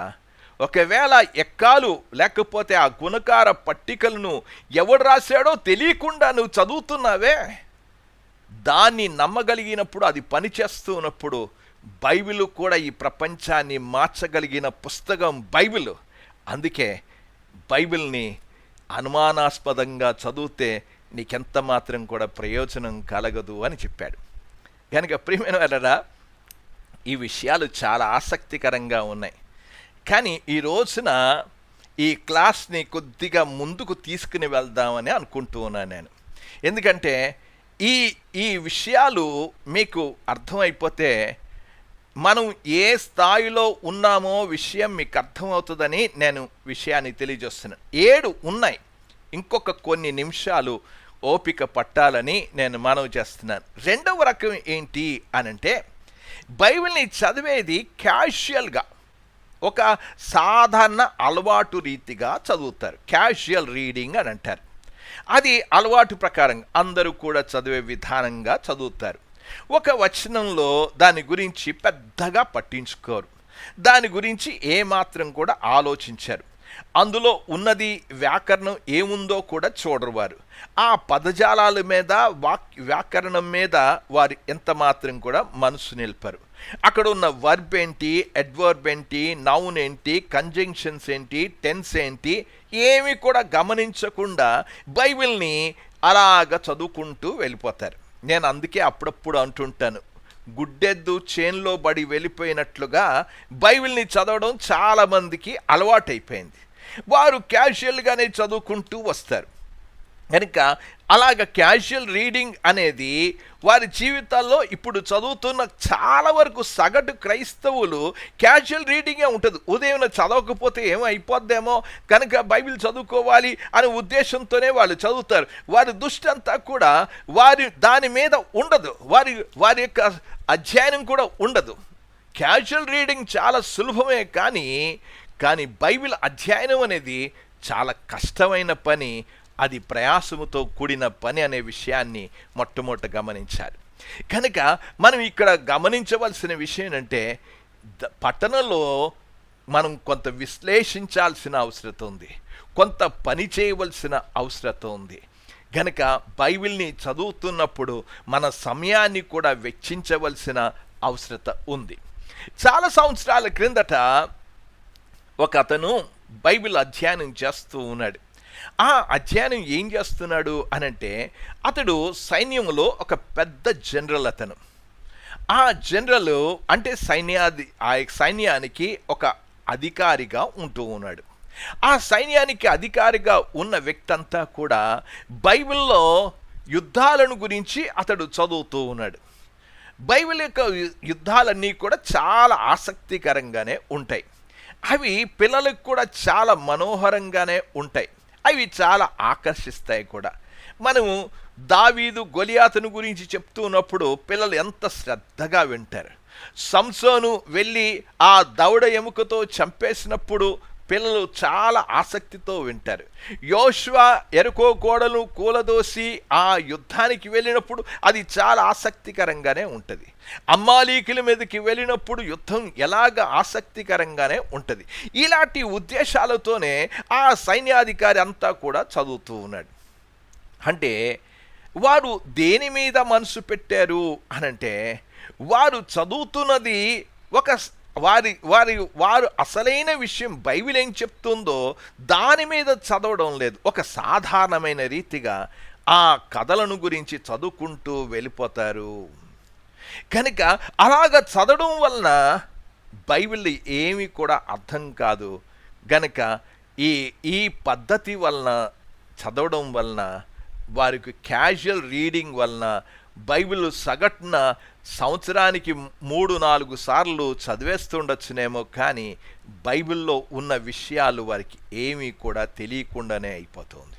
ఒకవేళ ఎక్కాలు లేకపోతే ఆ గుణకార పట్టికలను ఎవడు రాశాడో తెలియకుండా నువ్వు చదువుతున్నావే, దాన్ని నమ్మగలిగినప్పుడు, అది పనిచేస్తున్నప్పుడు, బైబిల్ కూడా ఈ ప్రపంచాన్ని మార్చగలిగిన పుస్తకం బైబిల్. అందుకే బైబిల్ని అనుమానాస్పదంగా చదివితే నీకెంత మాత్రం కూడా ప్రయోజనం కలగదు అని చెప్పాడు. కనుక ప్రియమైన వాళ్ళరా, ఈ విషయాలు చాలా ఆసక్తికరంగా ఉన్నాయి. కానీ ఈ రోజున ఈ క్లాస్ని కొద్దిగా ముందుకు తీసుకుని వెళ్దామని అనుకుంటూ ఉన్నాను నేను. ఎందుకంటే ఈ విషయాలు మీకు అర్థమైపోతే మనం ఏ స్థాయిలో ఉన్నామో విషయం మీకు అర్థమవుతుందని నేను విషయాన్ని తెలియజేస్తున్నాను. 7 ఉన్నాయి, ఇంకొక కొన్ని నిమిషాలు ఓపిక పట్టాలని నేను మనవి చేస్తున్నాను. రెండవ రకం ఏంటి అనంటే, బైబిల్ని చదివేది క్యాజువల్గా, ఒక సాధారణ అలవాటు రీతిగా చదువుతారు. క్యాజువల్ రీడింగ్ అని అంటారు. అది అలవాటు ప్రకారంగా అందరూ కూడా చదివే విధానంగా చదువుతారు. ఒక వచనంలో దాని గురించి పెద్దగా పట్టించుకోరు, దాని గురించి ఏమాత్రం కూడా ఆలోచించారు. అందులో ఉన్నది వ్యాకరణం ఏముందో కూడా చూడరు వారు. ఆ పదజాలాల మీద వ్యాకరణం మీద వారు ఎంత మాత్రం కూడా మనసు నిలిపారు. అక్కడ ఉన్న వర్బ్ ఏంటి, అడ్వర్బ్ ఏంటి, నౌన్ ఏంటి, కంజంక్షన్స్ ఏంటి, టెన్స్ ఏంటి, ఏమి కూడా గమనించకుండా బైబిల్ని అలాగ చదువుకుంటూ వెళ్ళిపోతారు. నేను అందుకే అప్పుడప్పుడు అంటుంటాను, గుడ్డెద్దు చేన్లో బడి వెళ్ళిపోయినట్లుగా బైబిల్ని చదవడం చాలామందికి అలవాటైపోయింది. వారు క్యాజువల్గానే చదువుకుంటూ వస్తారు. కనుక అలాగ క్యాజువల్ రీడింగ్ అనేది వారి జీవితాల్లో ఇప్పుడు చదువుతున్న చాలా వరకు సగటు క్రైస్తవులు క్యాజువల్ రీడింగే ఉంటుంది. ఉదయం చదవకపోతే ఏమో అయిపోద్దేమో కనుక బైబిల్ చదువుకోవాలి అనే ఉద్దేశంతోనే వాళ్ళు చదువుతారు. వారి దృష్టి అంతా కూడా వారి దాని మీద ఉండదు, వారి యొక్క అధ్యయనం కూడా ఉండదు. క్యాజువల్ రీడింగ్ చాలా సులభమే, కానీ బైబిల్ అధ్యయనం అనేది చాలా కష్టమైన పని, అది ప్రయాసముతో కూడిన పని అనే విషయాన్ని మొట్టమొదట గమనించాలి. కనుక మనం ఇక్కడ గమనించవలసిన విషయం ఏంటంటే, పట్టణంలో మనం కొంత విశ్లేషించాల్సిన అవసరం ఉంది, కొంత పని చేయవలసిన అవసరం ఉంది. కనుక బైబిల్ని చదువుతున్నప్పుడు మన సమయాన్ని కూడా వెచ్చించవలసిన అవసరత ఉంది. చాలా సంవత్సరాల క్రిందట ఒక అతను బైబిల్ అధ్యయనం చేస్తూ ఉన్నాడు. ఆ అధ్యయనం ఏం చేస్తున్నాడు అనంటే, అతడు సైన్యంలో ఒక పెద్ద జనరల్. అతను ఆ జనరల్ అంటే ఆ సైన్యానికి ఒక అధికారిగా ఉంటూ ఉన్నాడు. ఆ సైన్యానికి అధికారిగా ఉన్న వ్యక్తి అంతా కూడా బైబిల్లో యుద్ధాలను గురించి అతడు చదువుతూ ఉన్నాడు. బైబిల్ యొక్క యుద్ధాలన్నీ కూడా చాలా ఆసక్తికరంగానే ఉంటాయి. అవి పిల్లలకు కూడా చాలా మనోహరంగానే ఉంటాయి, అవి చాలా ఆకర్షిస్తాయి కూడా. మనము దావీదు గొలియాతును గురించి చెప్తున్నప్పుడు పిల్లలు ఎంత శ్రద్ధగా వింటారు. సంసోను వెళ్ళి ఆ దవడ ఎముకతో చంపేసినప్పుడు పిల్లలు చాలా ఆసక్తితో వింటారు. యోషువ ఎరుకో కోడలు కూలదోసి ఆ యుద్ధానికి వెళ్ళినప్పుడు అది చాలా ఆసక్తికరంగానే ఉంటుంది. అమ్మాలీకుల మీదకి వెళ్ళినప్పుడు యుద్ధం ఎలాగ ఆసక్తికరంగానే ఉంటుంది. ఇలాంటి ఉద్దేశాలతోనే ఆ సైన్యాధికారి అంతా కూడా చదువుతూ ఉన్నాడు. అంటే వారు దేని మీద మనసు పెట్టారు అనంటే, వారు చదువుతున్నది వారు అసలైన విషయం బైబిల్ ఏం చెప్తుందో దాని మీద చదవడం లేదు. ఒక సాధారణమైన రీతిగా ఆ కథలను గురించి చదువుకుంటూ వెళ్ళిపోతారు. కనుక అలాగ చదవడం వలన బైబిల్ ఏమీ కూడా అర్థం కాదు. గనుక ఈ ఈ పద్ధతి వలన చదవడం వలన వారికి క్యాజువల్ రీడింగ్ వలన బైబిల్ సగటున సంవత్సరానికి 3-4 సార్లు చదివేస్తుండొచ్చునేమో, కానీ బైబిల్లో ఉన్న విషయాలు వారికి ఏమీ కూడా తెలియకుండానే అయిపోతుంది.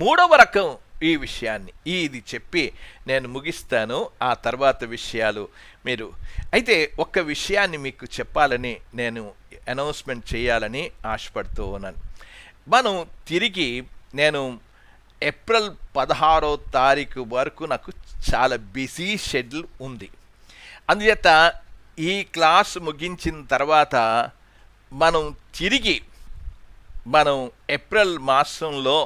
మూడవ రకం ఈ విషయాన్ని ఇది చెప్పి నేను ముగిస్తాను. ఆ తర్వాత విషయాలు మీరు అయితే ఒక్క విషయాన్ని మీకు చెప్పాలని నేను అనౌన్స్మెంట్ చేయాలని ఆశపడుతూ ఉన్నాను. మనం తిరిగి నేను ఏప్రిల్ 16వ తారీఖు వరకు నాకు చాలా బిజీ షెడ్యూల్ ఉంది. అందుచేత ఈ క్లాస్ ముగించిన తర్వాత మనం ఏప్రిల్ మాసంలో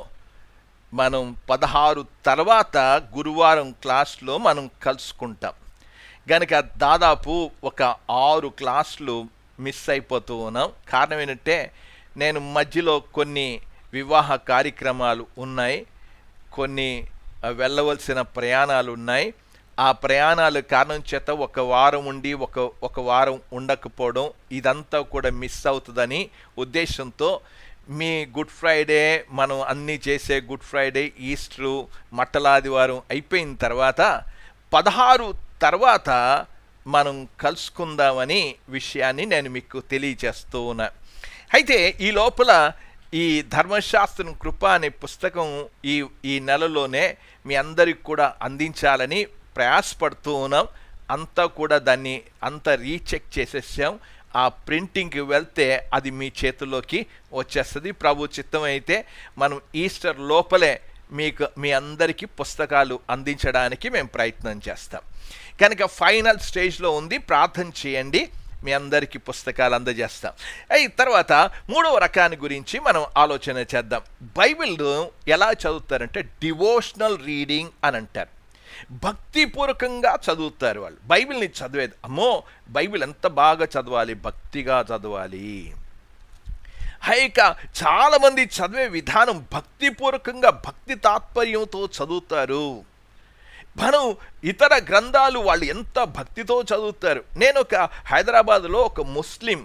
మనం 16 తర్వాత గురువారం క్లాస్లో మనం కలుసుకుంటాం. కనుక దాదాపు ఒక 6 క్లాసులు మిస్ అయిపోతూ ఉన్నాం. కారణం ఏంటంటే నేను మధ్యలో కొన్ని వివాహ కార్యక్రమాలు ఉన్నాయి, కొన్ని వెళ్ళవలసిన ప్రయాణాలు ఉన్నాయి. ఆ ప్రయాణాల కారణం చేత ఒక వారం ఉండి ఒక వారం ఉండకపోవడం ఇదంతా కూడా మిస్ అవుతుందని ఉద్దేశంతో మీ గుడ్ ఫ్రైడే మనం అన్నీ చేసే గుడ్ ఫ్రైడే, ఈస్టరు, మట్టలాదివారం అయిపోయిన తర్వాత 16 తర్వాత మనం కలుసుకుందామని విషయాన్ని నేను మీకు తెలియచేస్తూ ఉన్నా. అయితే ఈ లోపల ఈ ధర్మశాస్త్రం కృప అనే పుస్తకం ఈ నెలలోనే మీ అందరికి కూడా అందించాలని ప్రయాసపడుతూ ఉన్నాం. అంతా కూడా దాన్ని అంతా రీచెక్ చేసేసాం. ఆ ప్రింటింగ్కి వెళ్తే అది మీ చేతుల్లోకి వచ్చేస్తుంది. ప్రభు చిత్తం అయితే మనం ఈస్టర్ లోపలే మీ అందరికీ పుస్తకాలు అందించడానికి మేము ప్రయత్నం చేస్తాం. కనుక ఫైనల్ స్టేజ్లో ఉంది, ప్రార్థన చేయండి, మీ అందరికీ పుస్తకాలు అందజేస్తాం. తర్వాత మూడవ రకాన్ని గురించి మనం ఆలోచన చేద్దాం. బైబిల్ ఎలా చదువుతారంటే డివోషనల్ రీడింగ్ అని అంటారు. భక్తిపూర్వకంగా చదువుతారు వాళ్ళు. బైబిల్ని చదివేది అమ్మో బైబిల్ ఎంత బాగా చదవాలి, భక్తిగా చదవాలి. ఇక చాలామంది చదివే విధానం భక్తిపూర్వకంగా భక్తి తాత్పర్యంతో చదువుతారు. మనం ఇతర గ్రంథాలు వాళ్ళు ఎంత భక్తితో చదువుతారు. నేను హైదరాబాద్లో ఒక ముస్లిం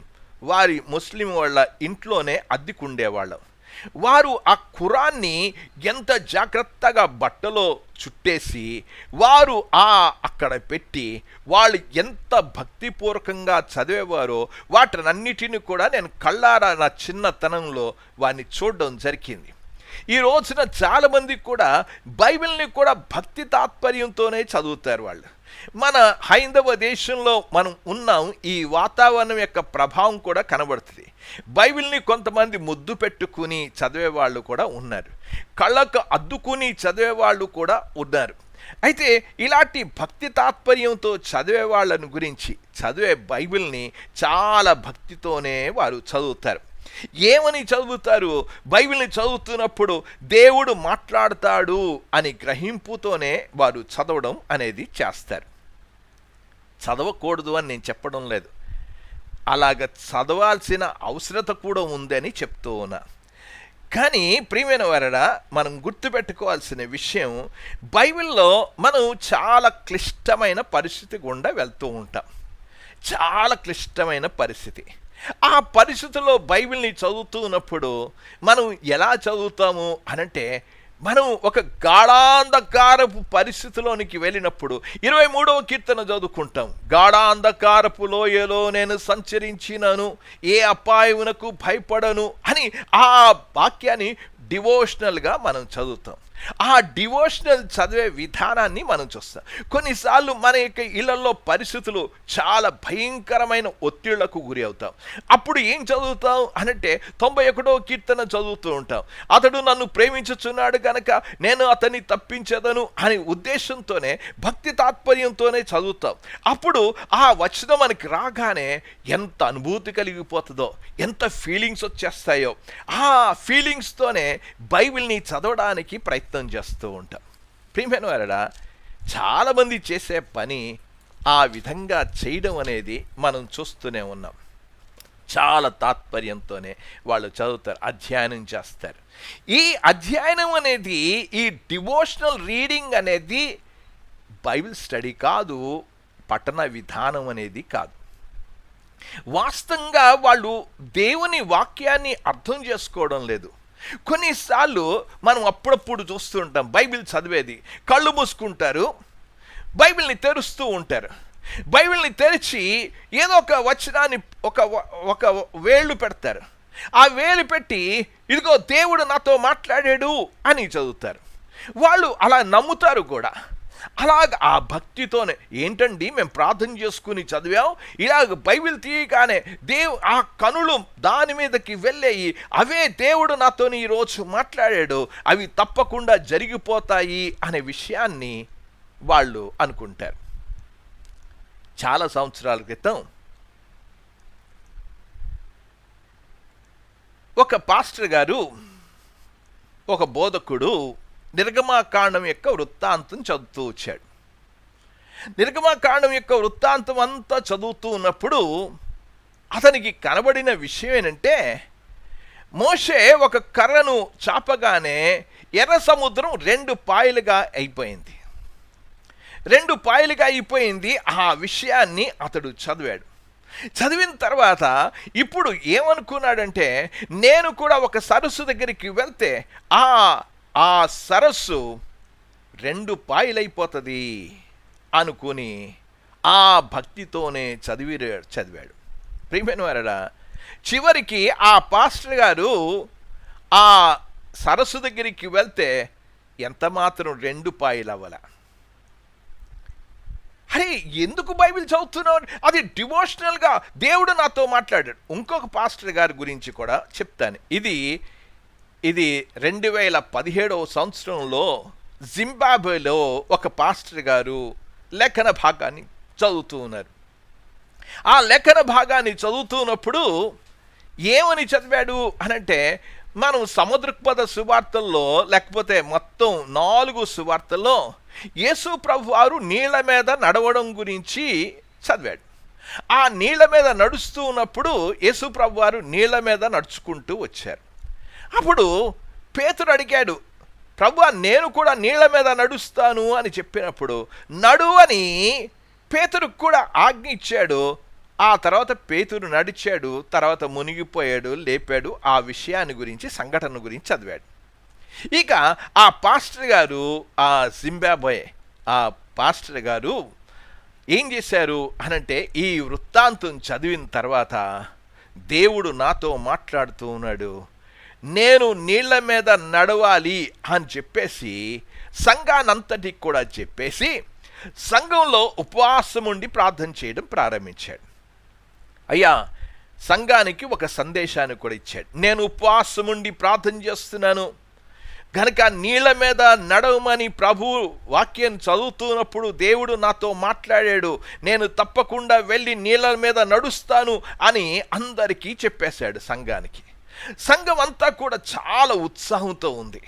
వాళ్ళ ఇంట్లోనే అద్దెకుండేవాళ్ళం. వారు ఆ ఖురాన్ని ఎంత జాగ్రత్తగా బట్టలో చుట్టేసి వారు అక్కడ పెట్టి వాళ్ళు ఎంత భక్తిపూర్వకంగా చదివేవారో వాటినన్నిటిని కూడా నేను కళ్ళారా నా చిన్నతనంలో వాడిని చూడడం జరిగింది. ఈ రోజున చాలామంది కూడా బైబిల్ని కూడా భక్తి తాత్పర్యంతోనే చదువుతారు వాళ్ళు. మన హైందవ దేశంలో మనం ఉన్నాం, ఈ వాతావరణం యొక్క ప్రభావం కూడా కనబడుతుంది. బైబిల్ని కొంతమంది ముద్దు పెట్టుకుని చదివేవాళ్ళు కూడా ఉన్నారు, కళ్ళకు అద్దుకుని చదివేవాళ్ళు కూడా ఉన్నారు. అయితే ఇలాంటి భక్తి తాత్పర్యంతో చదివే వాళ్ళని గురించి చదివే బైబిల్ని చాలా భక్తితోనే వారు చదువుతారు. ఏమని చదువుతారు? బైబిల్ని చదువుతున్నప్పుడు దేవుడు మాట్లాడతాడు అని గ్రహింపుతోనే వారు చదవడం అనేది చేస్తారు. చదవకూడదు అని నేను చెప్పడం లేదు, అలాగ చదవాల్సిన అవసరత కూడా ఉందని చెప్తూ ఉన్నా. కానీ ప్రియమైన వారడా, మనం గుర్తుపెట్టుకోవాల్సిన విషయం, బైబిల్లో మనం చాలా క్లిష్టమైన పరిస్థితి గుండా వెళ్తూ ఉంటాం. చాలా క్లిష్టమైన పరిస్థితి. ఆ పరిస్థితుల్లో బైబిల్ని చదువుతున్నప్పుడు మనం ఎలా చదువుతాము అనంటే, మనం ఒక గాఢాంధకారపు పరిస్థితిలోనికి వెళ్ళినప్పుడు 23వ కీర్తన చదువుకుంటాం. గాఢాంధకారపు లోయలో నేను సంచరించినను, ఏ అపాయమునకు భయపడను అని ఆ వాక్యాన్ని డివోషనల్గా మనం చదువుతాం. ఆ డివోషనల్ చదివే విధానాన్ని మనం చూస్తాం. కొన్నిసార్లు మన యొక్క ఇళ్లలో పరిస్థితులు చాలా భయంకరమైన ఒత్తిళ్లకు గురి అవుతాం. అప్పుడు ఏం చదువుతాం అనంటే 91వ కీర్తన చదువుతూ ఉంటాం. అతడు నన్ను ప్రేమించుచున్నాడు గనక నేను అతన్ని తప్పించదను అనే ఉద్దేశంతోనే భక్తి తాత్పర్యంతోనే చదువుతాం. అప్పుడు ఆ వచనం మనకి రాగానే ఎంత అనుభూతి కలిగిపోతుందో, ఎంత ఫీలింగ్స్ వచ్చేస్తాయో, ఆ ఫీలింగ్స్తోనే బైబిల్ని చదవడానికి ప్రయత్నం చేస్తూ ఉంటాం. ప్రియమైన వారడా, చాలామంది చేసే పని ఆ విధంగా చేయడం అనేది మనం చూస్తూనే ఉన్నాం. చాలా తాత్పర్యంతోనే వాళ్ళు చదువుతారు, అధ్యయనం చేస్తారు. ఈ అధ్యయనం అనేది, ఈ డివోషనల్ రీడింగ్ అనేది బైబిల్ స్టడీ కాదు, పఠన విధానం అనేది కాదు. వాస్తవంగా వాళ్ళు దేవుని వాక్యాన్ని అర్థం చేసుకోవడం లేదు. కొన్నిసార్లు మనం అప్పుడప్పుడు చూస్తుంటాం, బైబిల్ చదివేది కళ్ళు మూసుకుంటారు, బైబిల్ని తెరుస్తూ ఉంటారు. బైబిల్ని తెరిచి ఏదో ఒక వచనాన్ని ఒక వేళ్ళు పెడతారు. ఆ వేలు పెట్టి ఇదిగో దేవుడు నాతో మాట్లాడాడు అని చదువుతారు. వాళ్ళు అలా నమ్ముతారు కూడా. అలాగ ఆ భక్తితోనే, ఏంటండి మేము ప్రార్థన చేసుకుని చదివాం, ఇలాగ బైబిల్ తీయగానే ఆ కనులు దాని మీదకి వెళ్ళాయి, అవే దేవుడు నాతో ఈరోజు మాట్లాడాడు, అవి తప్పకుండా జరిగిపోతాయి అనే విషయాన్ని వాళ్ళు అనుకుంటారు. చాలా సంవత్సరాల క్రితం ఒక పాస్టర్ గారు, ఒక బోధకుడు నిర్గమాకాండం యొక్క వృత్తాంతం చదువుతూ వచ్చాడు. నిర్గమాకాండం యొక్క వృత్తాంతం అంతా చదువుతూ ఉన్నప్పుడు అతనికి కనబడిన విషయం ఏంటంటే, మోషే ఒక కర్రను చాపగానే ఎర్ర సముద్రం 2 పాయలుగా అయిపోయింది. 2 పాయలుగా అయిపోయింది. ఆ విషయాన్ని అతడు చదివాడు. చదివిన తర్వాత ఇప్పుడు ఏమనుకున్నాడంటే, నేను కూడా ఒక సరస్సు దగ్గరికి వెళ్తే ఆ సరస్సు 2 పాయలైపోతుంది అనుకుని ఆ భక్తితోనే చదివాడు. ప్రియమైన వారడా, చివరికి ఆ పాస్టర్ గారు ఆ సరస్సు దగ్గరికి వెళ్తే ఎంత మాత్రం 2 పాయలు అవ్వాల. అరే, ఎందుకు బైబిల్ చదువుతున్నావు? అది డివోషనల్గా దేవుడు నాతో మాట్లాడాడు. ఇంకొక పాస్టర్ గారి గురించి కూడా చెప్తాను. ఇది 2017వ సంవత్సరంలో జింబాబ్వేలో ఒక పాస్టర్ గారు లేఖన భాగాన్ని చదువుతూ ఉన్నారు. ఆ లేఖన భాగాన్ని చదువుతున్నప్పుడు ఏమని చదివాడు అనంటే, మనం సముద్రపద సువార్తల్లో లేకపోతే మొత్తం 4 సువార్తల్లో యేసు ప్రభు వారు నీళ్ల మీద నడవడం గురించి చదివాడు. ఆ నీళ్ల మీద నడుస్తూ ఉన్నప్పుడు యేసు ప్రభు వారు నీళ్ల మీద నడుచుకుంటూ వచ్చారు. అప్పుడు పేతురు అడిగాడు, ప్రభువా నేను కూడా నీళ్ల మీద నడుస్తాను అని చెప్పినప్పుడు నడు అని పేతురుకు కూడా ఆజ్ఞ ఇచ్చాడు. ఆ తర్వాత పేతురు నడిచాడు, తర్వాత మునిగిపోయాడు, లేపాడు. ఆ విషయాన్ని గురించి, సంఘటన గురించి చదివాడు. ఇక ఆ పాస్టర్ గారు, ఆ జింబాబ్వే ఆ పాస్టర్ గారు ఏం చేశారు అనంటే, ఈ వృత్తాంతం చదివిన తర్వాత దేవుడు నాతో మాట్లాడుతూ ఉన్నాడు, నేను నీళ్ల మీద నడవాలి అని చెప్పేసి సంఘానంతటికి కూడా చెప్పేసి సంఘంలో ఉపవాసం ఉండి ప్రార్థన చేయడం ప్రారంభించాడు. అయ్యా, సంఘానికి ఒక సందేశాన్ని కూడా ఇచ్చాడు. నేను ఉపవాసం ఉండి ప్రార్థన చేస్తున్నాను గనక నీళ్ల మీద నడవమని ప్రభు వాక్యం చదువుతున్నప్పుడు దేవుడు నాతో మాట్లాడాడు, నేను తప్పకుండా వెళ్ళి నీళ్ల మీద నడుస్తాను అని అందరికీ చెప్పేశాడు సంఘానికి. సంఘం అంతా కూడా చాలా ఉత్సాహంతో ఉంది.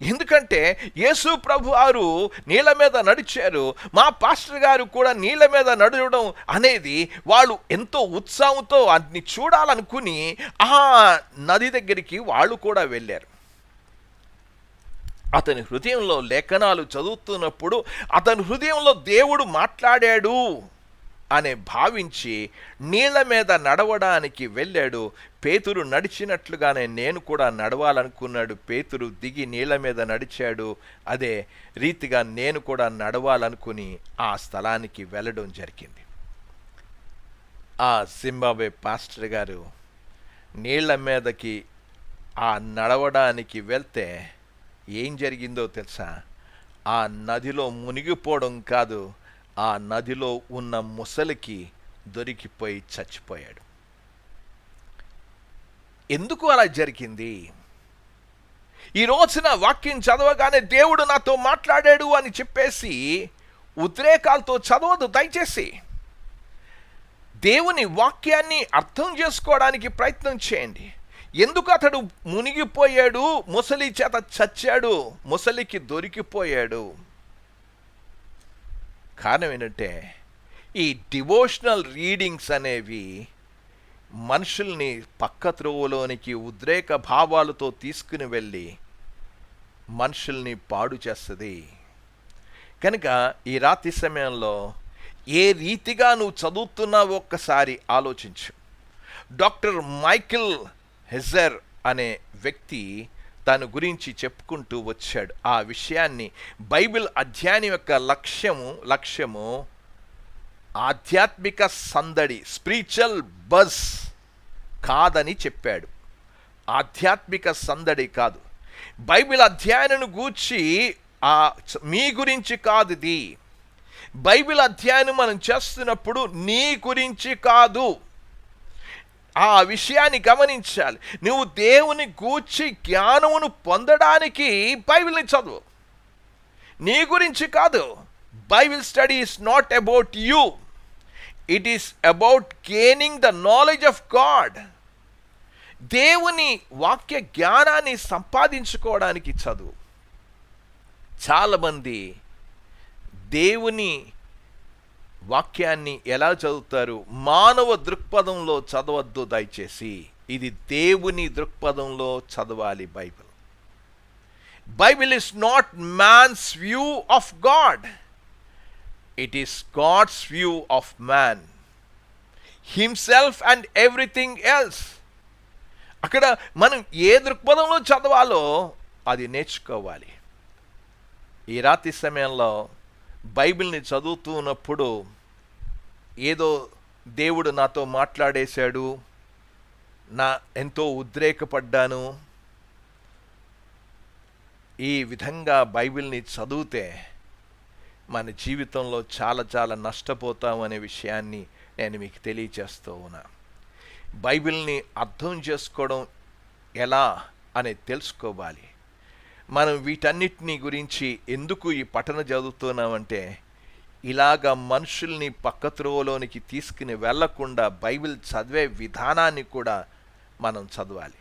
ఎందుకంటే యేసు ప్రభు వారు నీళ్ల మీద నడిచారు, మా పాస్టర్ గారు కూడా నీళ్ల మీద నడవడం అనేది వాళ్ళు ఎంతో ఉత్సాహంతో అన్ని చూడాలనుకుని ఆ నది దగ్గరికి వాళ్ళు కూడా వెళ్ళారు. అతని హృదయంలో లేఖనాలు చదువుతున్నప్పుడు అతని హృదయంలో దేవుడు మాట్లాడాడు అనే భావించి నీళ్ల మీద నడవడానికి వెళ్ళాడు. పేతురు నడిచినట్లుగానే నేను కూడా నడవాలనుకున్నాడు. పేతురు దిగి నీళ్ల మీద నడిచాడు. అదే రీతిగా నేను కూడా నడవాలనుకుని ఆ స్థలానికి వెళ్ళడం జరిగింది. ఆ జింబాబ్వే పాస్టర్ గారు నీళ్ల మీదకి ఆ నడవడానికి వెళ్తే ఏం జరిగిందో తెలుసా? ఆ నదిలో మునిగిపోవడం కాదు, ఆ నదిలో ఉన్న ముసలికి దొరికిపోయి చచ్చిపోయాడు. ఎందుకు అలా జరిగింది? ఈ రోజున వాక్యం చదవగానే దేవుడు నాతో మాట్లాడాడు అని చెప్పేసి ఉద్రేకాలతో చదవదు దయచేసి. దేవుని వాక్యాన్ని అర్థం చేసుకోవడానికి ప్రయత్నం చేయండి. ఎందుకు అతడు మునిగిపోయాడు? ముసలి చేత చచ్చాడు, ముసలికి దొరికిపోయాడు. కారణం ఏంటంటే, ఈ డివోషనల్ రీడింగ్స్ అనేవి మనుషుల్ని పక్క త్రోవలోనికి ఉద్రేక భావాలతో తీసుకుని వెళ్ళి మనుషుల్ని పాడు చేస్తుంది. కనుక ఈ రాత్రి సమయంలో ఏ రీతిగా నువ్వు చదువుతున్నావో ఒక్కసారి ఆలోచించు. డాక్టర్ మైకిల్ హెజర్ అనే వ్యక్తి తన గురించి చెప్పుకుంటూ వచ్చాడు. ఆ విషయాన్ని బైబిల్ అధ్యయనం యొక్క లక్ష్యము ఆధ్యాత్మిక సందడి, స్పిరిచువల్ బజ్ కాదని చెప్పాడు. ఆధ్యాత్మిక సందడి కాదు. బైబిల్ అధ్యయనం గూర్చి మీ గురించి కాదు ఇది. బైబిల్ అధ్యయనం మనం చేస్తున్నప్పుడు నీ గురించి కాదు. ఆ విషయాన్ని గమనించాలి. నువ్వు దేవుని గూర్చి జ్ఞానమును పొందడానికి బైబిల్ని చదువు, నీ గురించి కాదు. Bible study is not about you, it is about gaining the knowledge of God. దేవుని వాక్య జ్ఞానాన్ని సంపాదించుకోవడానికి చదువు. చాలామంది దేవుని వాక్యాన్ని ఎలా చదువుతారు? మానవ దృక్పథంలో చదవద్దు దయచేసి. ఇది దేవుని దృక్పథంలో చదవాలి. Bible is not man's view of God, it is God's view of man, himself and everything else. అక్కడ మనం ఏ దృక్పథంలో చదవాలో అది నేర్చుకోవాలి. ఈ రాత్రి సమయంలో బైబిల్ని చదువుతున్నప్పుడు ఏదో దేవుడు నాతో మాట్లాడేశాడు, ఎంతో ఉద్రేకపడ్డాను, ఈ విధంగా బైబిల్ని చదివితే మన జీవితంలో చాలా చాలా నష్టపోతామనే విషయాన్ని నేను మీకు తెలియచేస్తూ ఉన్నా. బైబిల్ని అర్థం చేసుకోవడం ఎలా అనేది తెలుసుకోవాలి. మనం వీటన్నిటిని గురించి ఎందుకు ఈ పఠన చదువుతున్నామంటే, ఇలాగ మనుషుల్ని పక్కత్రోవలోనికి తీసుకుని వెళ్లకుండా బైబిల్ చదివే విధానాన్ని కూడా మనం చదవాలి.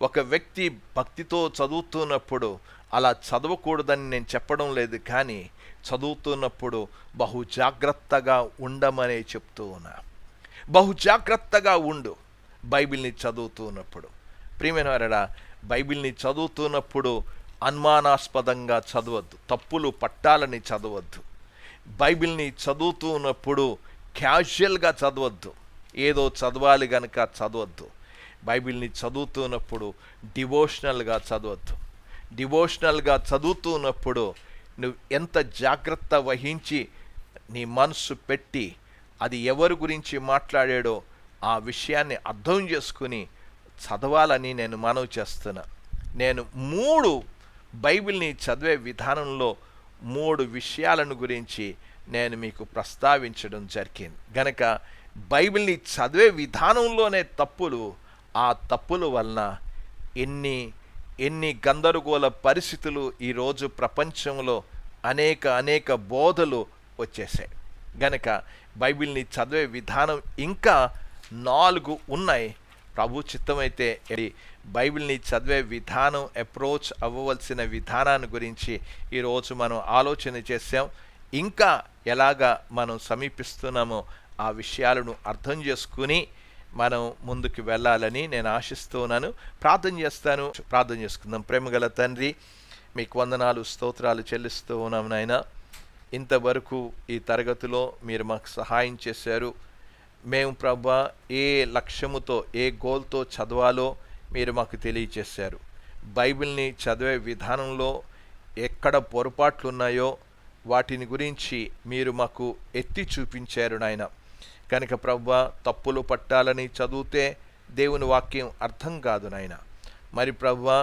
ఒక వ్యక్తి భక్తితో చదువుతున్నప్పుడు అలా చదవకూడదని నేను చెప్పడం లేదు, కానీ చదువుతున్నప్పుడు బహు జాగ్రత్తగా ఉండమనే చెప్తూ ఉన్నా. బహు జాగ్రత్తగా ఉండు బైబిల్ని చదువుతున్నప్పుడు. ప్రియమైన వారడా, బైబిల్ని చదువుతున్నప్పుడు అనుమానాస్పదంగా చదవద్దు, తప్పులు పట్టాలని చదవద్దు. బైబిల్ని చదువుతున్నప్పుడు క్యాజువల్గా చదవద్దు, ఏదో చదవాలి గనక చదవద్దు. బైబిల్ని చదువుతున్నప్పుడు డివోషనల్గా చదవద్దు. డివోషనల్గా చదువుతున్నప్పుడు నువ్వు ఎంత జాగ్రత్త వహించి నీ మనసు పెట్టి అది ఎవరి గురించి మాట్లాడాడో ఆ విషయాన్ని అర్థం చేసుకుని చదవాలని నేను మనవి చేస్తున్నా. నేను 3 బైబిల్ని చదివే విధానంలో 3 విషయాలను గురించి నేను మీకు ప్రస్తావించడం జరిగింది. గనక బైబిల్ని చదివే విధానంలోనే తప్పులు, ఆ తప్పుల వలన ఎన్ని గందరగోళ పరిస్థితులు ఈరోజు ప్రపంచంలో అనేక బోధలు వచ్చేసాయి. గనక బైబిల్ని చదివే విధానం ఇంకా 4 ఉన్నాయి. ప్రభు చిత్తమైతే బైబిల్ని చదివే విధానం, అప్రోచ్ అవ్వవలసిన విధానాన్ని గురించి ఈరోజు మనం ఆలోచన చేసాం. ఇంకా ఎలాగా మనం సమీపిస్తున్నామో ఆ విషయాలను అర్థం చేసుకుని మనం ముందుకు వెళ్ళాలని నేను ఆశిస్తున్నాను. ప్రార్థన చేసుకుందాం. ప్రేమగల తండ్రి, మీకు వందనాలు, స్తోత్రాలు చెల్లిస్తూ ఉన్నాం నాయన. ఇంతవరకు ఈ తరగతిలో మీరు మాకు సహాయం చేశారు. మేము ప్రభా ఏ లక్ష్యముతో, ఏ గోల్తో చదవాలో మీరు మాకు తెలియచేశారు. బైబిల్ని చదివే విధానంలో ఎక్కడ పొరపాట్లు ఉన్నాయో వాటిని గురించి మీరు మాకు ఎత్తి చూపించారు నాయన. కనుక ప్రభువా, తప్పులు పట్టాలని చదివితే దేవుని వాక్యం అర్థం కాదు నాయన. మరి ప్రభువా,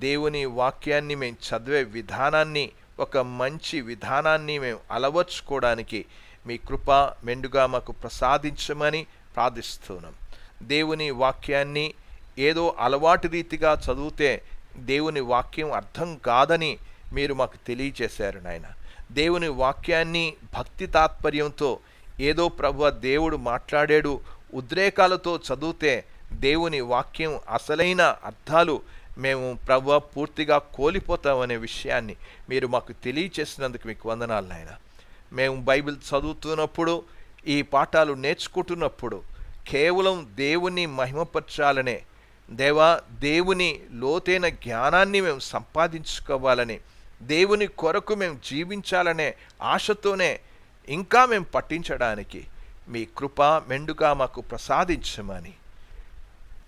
దేవుని వాక్యాన్ని మేము చదివే విధానాన్ని, ఒక మంచి విధానాన్ని మేము అలవర్చుకోవడానికి మీ కృప మెండుగా మాకు ప్రసాదించమని ప్రార్థిస్తున్నాం. దేవుని వాక్యాన్ని ఏదో అలవాటు రీతిగా చదివితే దేవుని వాక్యం అర్థం కాదని మీరు మాకు తెలియచేశారు నాయన. దేవుని వాక్యాన్ని భక్తి తాత్పర్యంతో ఏదో ప్రభువా దేవుడు మాట్లాడాడు ఉద్రేకాలతో చదివితే దేవుని వాక్యం అసలైన అర్థాలు మేము ప్రభువా పూర్తిగా కోల్పోతామనే విషయాన్ని మీరు మాకు తెలియచేసినందుకు మీకు వందనాలు నాయన. మేము బైబిల్ చదువుతున్నప్పుడు, ఈ పాఠాలు నేర్చుకుంటున్నప్పుడు కేవలం దేవుని మహిమపరచాలనే, దేవా దేవుని లోతైన జ్ఞానాన్ని మేము సంపాదించుకోవాలని, దేవుని కొరకు మేము జీవించాలనే ఆశతోనే ఇంకా మేము పట్టించడానికి మీ కృప మెండుగా మాకు ప్రసాదించమని,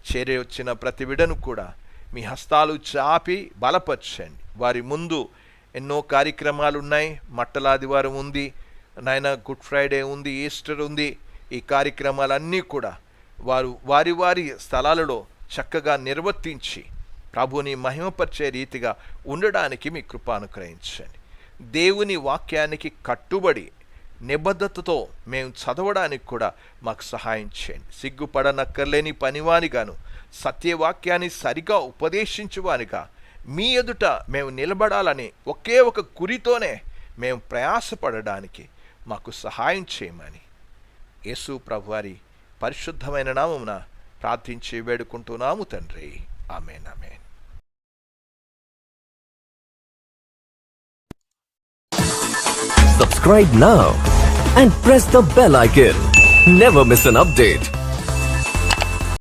చేరే వచ్చిన ప్రతి బిడ్డను కూడా మీ హస్తాలు చాపి బలపరచండి. వారి ముందు ఎన్నో కార్యక్రమాలు ఉన్నాయి. మట్టలాదివారం ఉంది నాయన, గుడ్ ఫ్రైడే ఉంది, ఈస్టర్ ఉంది. ఈ కార్యక్రమాలన్నీ కూడా వారు వారి వారి స్థలాలలో చక్కగా నిర్వర్తించి ప్రభుని మహిమపరిచే రీతిగా ఉండడానికి మీ కృప అనుగ్రహించండి. దేవుని వాక్యానికి కట్టుబడి నిబద్ధతతో మేము చదవడానికి కూడా మాకు సహాయం చేయండి. సిగ్గుపడనక్కర్లేని పనివానిగాను, సత్యవాక్యాన్ని సరిగా ఉపదేశించువానిగా మీ ఎదుట మేము నిలబడాలని ఒకే ఒక గురితోనే మేము ప్రయాసపడడానికి మాకు సహాయం చేయమని యేసు ప్రభువారి పరిశుద్ధమైన నామమున ప్రార్థించి వేడుకుంటున్నాము తండ్రి. ఆమేన్, ఆమేన్. Subscribe now and press the bell icon. Never miss an update.